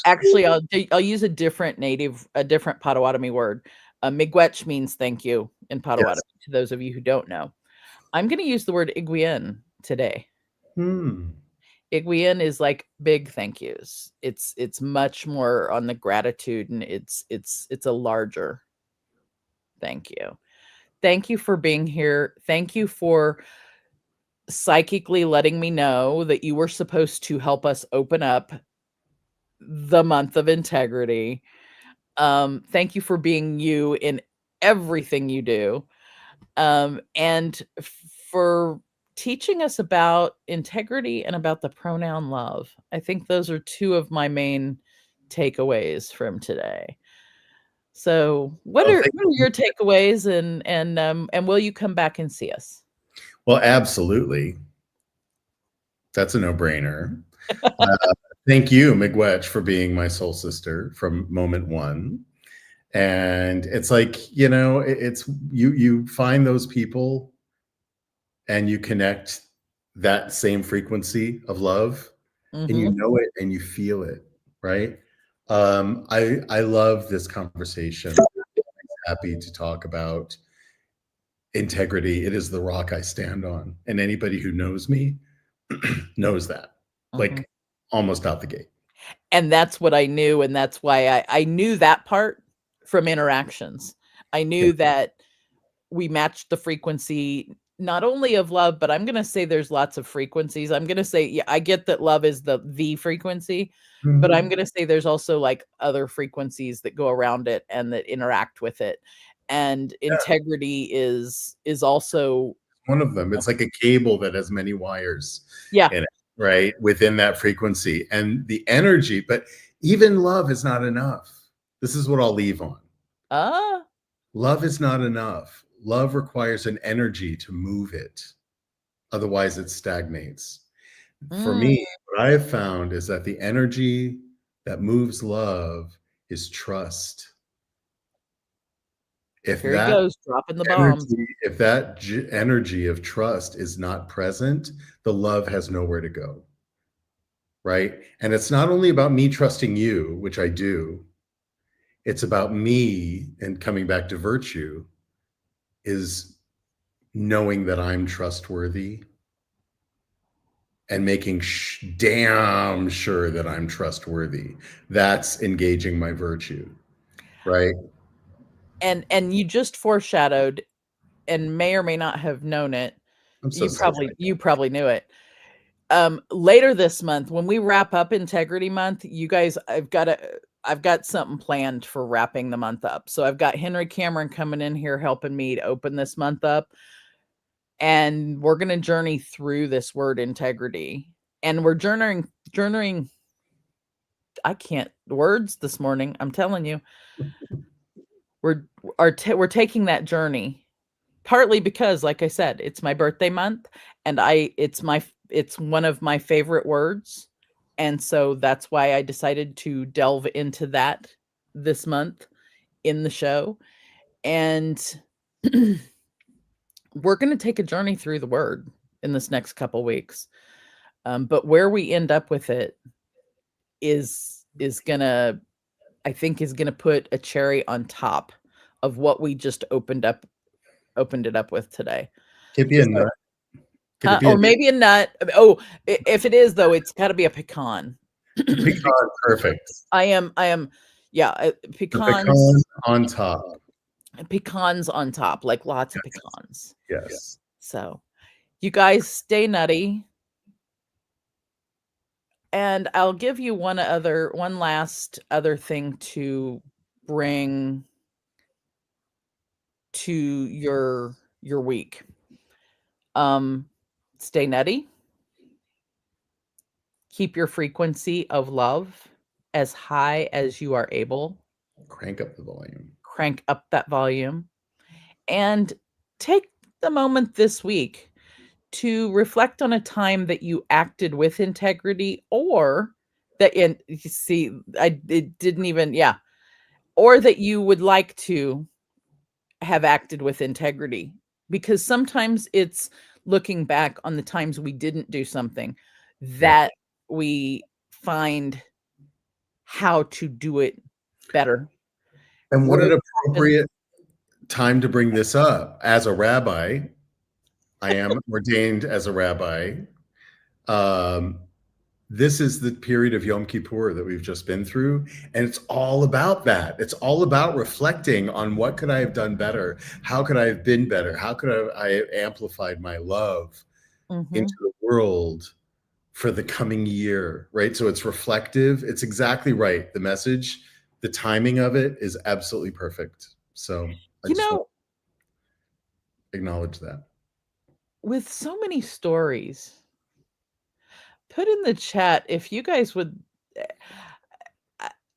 Actually, I'll use a different Potawatomi word. Miigwech means thank you in Potawatomi, Yes. to those of you who don't know. I'm going to use the word igwien today. Igwien is like big thank yous. It's much more on the gratitude, and it's a larger thank you. Thank you for being here. Thank you for psychically letting me know that you were supposed to help us open up the month of integrity. Thank you for being you in everything you do. And for teaching us about integrity and about the pronoun love. I think those are two of my main takeaways from today. So what are your takeaways, and will you come back and see us? Well, absolutely. That's a no-brainer. Thank you, miigwech, for being my soul sister from moment one. And it's like, it's you find those people and you connect that same frequency of love, and you Mhm. know it and you feel it, right? I love this conversation. Happy to talk about integrity. It is the rock I stand on, and anybody who knows me knows that, Mhm. like, almost out the gate. And that's what I knew, and that's why I knew that part from interactions. I knew that we matched the frequency not only of love, but I'm going to say there's lots of frequencies. I'm going to say, yeah, I get that love is the frequency, but I'm going to say there's also like other frequencies that go around it and that interact with it. And integrity is also one of them. It's like a cable that has many wires yeah. in it, right? Within that frequency and the energy, but even love is not enough. This is what I'll leave on. Love is not enough. Love requires an energy to move it. Otherwise, it stagnates. For me, what I have found is that the energy that moves love is trust. If Here he that goes, dropping the bombs. if that energy of trust is not present, the love has nowhere to go. Right? And it's not only about me trusting you, which I do. It's about me, and coming back to virtue, is knowing that I'm trustworthy and making damn sure that I'm trustworthy. That's engaging my virtue, right? And you just foreshadowed, and may or may not have known it. I'm so sorry. You probably knew it. Later this month, when we wrap up Integrity Month, you guys, I've got something planned for wrapping the month up. So I've got Henry Cameron coming in here helping me to open this month up. And we're going to journey through this word integrity. And we're journeying. I can't words this morning. I'm telling you. We're taking that journey partly because, like I said, it's my birthday month and it's one of my favorite words. And so that's why I decided to delve into that this month in the show. And we're going to take a journey through the word in this next couple weeks. But where we end up with it is gonna put a cherry on top of what we just opened it up with today. Could be a nut. Or maybe a nut. Oh, if it is though, it's got to be a pecan. Pecan, perfect. I am. Yeah, pecans on top. Pecans on top, like lots of pecans. Yes. So, you guys stay nutty. And I'll give you one last other thing to bring to your week. Stay nutty. Keep your frequency of love as high as you are able. Crank up the volume. Crank up that volume. And take the moment this week to reflect on a time that you acted with integrity, or that, and you see, it didn't even, or that you would like to have acted with integrity, because sometimes it's looking back on the times we didn't do something that we find how to do it better. And what an appropriate time to bring this up. As a rabbi, I am ordained as a rabbi. This is the period of Yom Kippur that we've just been through. And it's all about that. It's all about reflecting on what could I have done better? How could I have been better? How could I have amplified my love into the world for the coming year, right? So it's reflective. It's exactly right. The message, the timing of it is absolutely perfect. So I just want to acknowledge that. With so many stories, put in the chat if you guys would,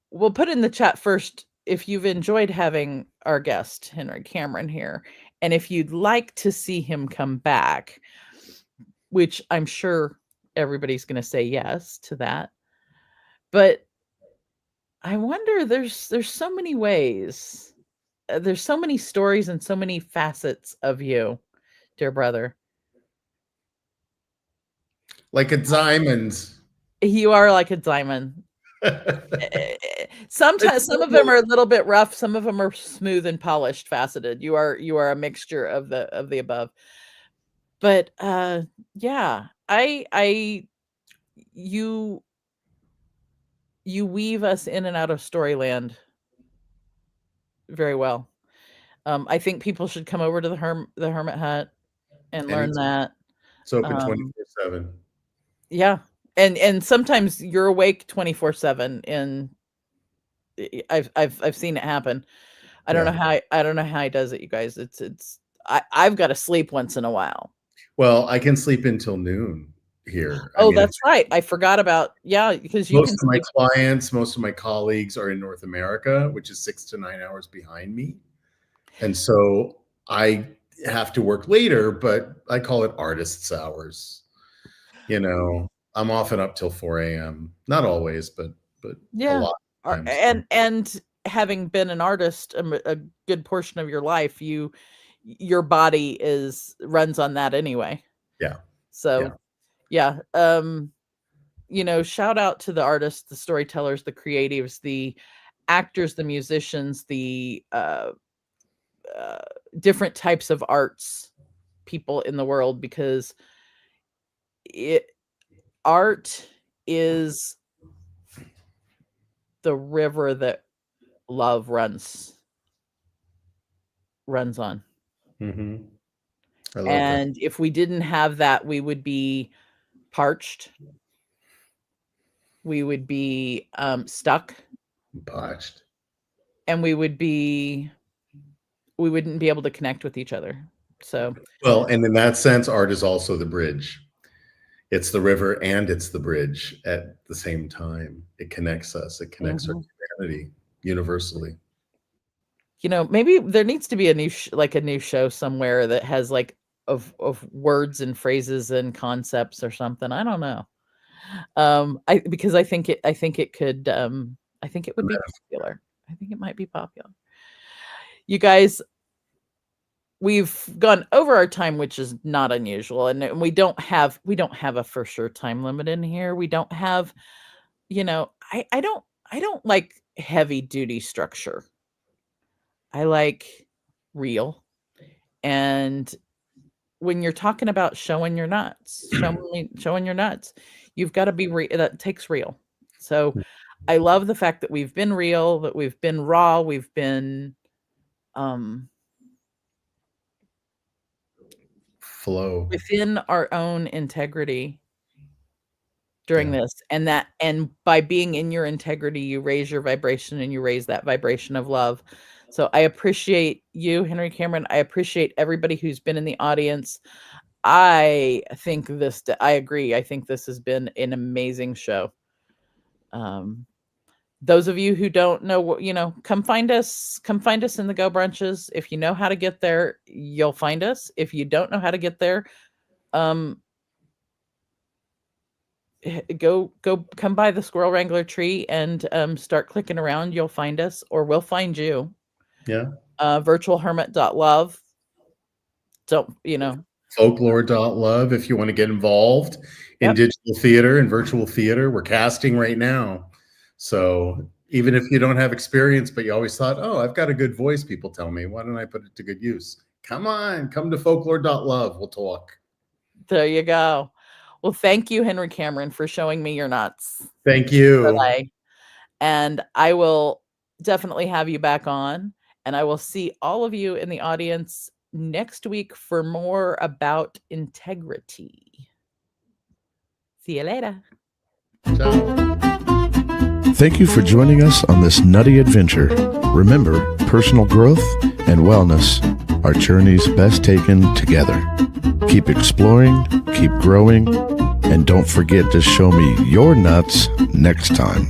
we'll put in the chat first if you've enjoyed having our guest, Henry Cameron, here, and if you'd like to see him come back, which I'm sure everybody's going to say yes to that. But I wonder, there's so many ways, there's so many stories and so many facets of you, dear brother. Like a diamond. You are like a diamond. Sometimes some of them are a little bit rough, some of them are smooth and polished, faceted. You are a mixture of the above. But you weave us in and out of Storyland very well. I think people should come over to the Hermit Hut and learn that. It's open Um, 24/7. yeah. And sometimes you're awake 24/7, and I've seen it happen. I don't know Yeah. how I don't know how he does it, you guys. I've got to sleep once in a while. Well, I can sleep until noon here. I Oh, mean, that's right. I forgot about, yeah, because you most can of my sleep. clients, most of my colleagues are in North America, which is 6 to 9 hours behind me. And so I have to work later, but I call it artist's hours. I'm often up till 4 a.m. Not always, but a Yeah. lot of times. And having been an artist a good portion of your life, your body runs on that anyway. Yeah. So yeah. Shout out to the artists, the storytellers, the creatives, the actors, the musicians, the different types of arts people in the world, because art is the river that love runs on. Mm-hmm. I love that. And if we didn't have that, we would be parched. We would be stuck. Botched. And we wouldn't be able to connect with each other. So, well, and in that sense, art is also the bridge. It's the river and it's the bridge at the same time. It connects us. It connects our humanity universally. Maybe there needs to be a new show somewhere that has like of words and phrases and concepts or something. I don't know. Because I think it could I think it would be popular. I think it might be popular. You guys, we've gone over our time, which is not unusual, and we don't have a for sure time limit in here. We don't have, I don't like heavy duty structure. I like real. And when you're talking about showing your nuts, showing your nuts, you've got to be that takes real. So I love the fact that we've been real, that we've been raw, we've been flow within our own integrity during this, and by being in your integrity, you raise your vibration and you raise that vibration of love. So I appreciate you, Henry Cameron. I appreciate everybody who's been in the audience. I agree. I think this has been an amazing show. Those of you who don't know, come find us in the Go Brunches. If you know how to get there, you'll find us. If you don't know how to get there, come by the Squirrel Wrangler tree and start clicking around. You'll find us, or we'll find you. Yeah. Virtualhermit.love. Folklore.love if you want to get involved in digital theater and virtual theater. We're casting right now. So even if you don't have experience, but you always thought, oh, I've got a good voice, people tell me, why don't I put it to good use? Come to folklore.love. We'll talk. There you go. Well, thank you, Henry Cameron, for showing me your nuts. Thank you. And I will definitely have you back on. And I will see all of you in the audience next week for more about integrity. See you later. Ciao. Thank you for joining us on this nutty adventure. Remember, personal growth and wellness are journeys best taken together. Keep exploring, keep growing, and don't forget to show me your nuts next time.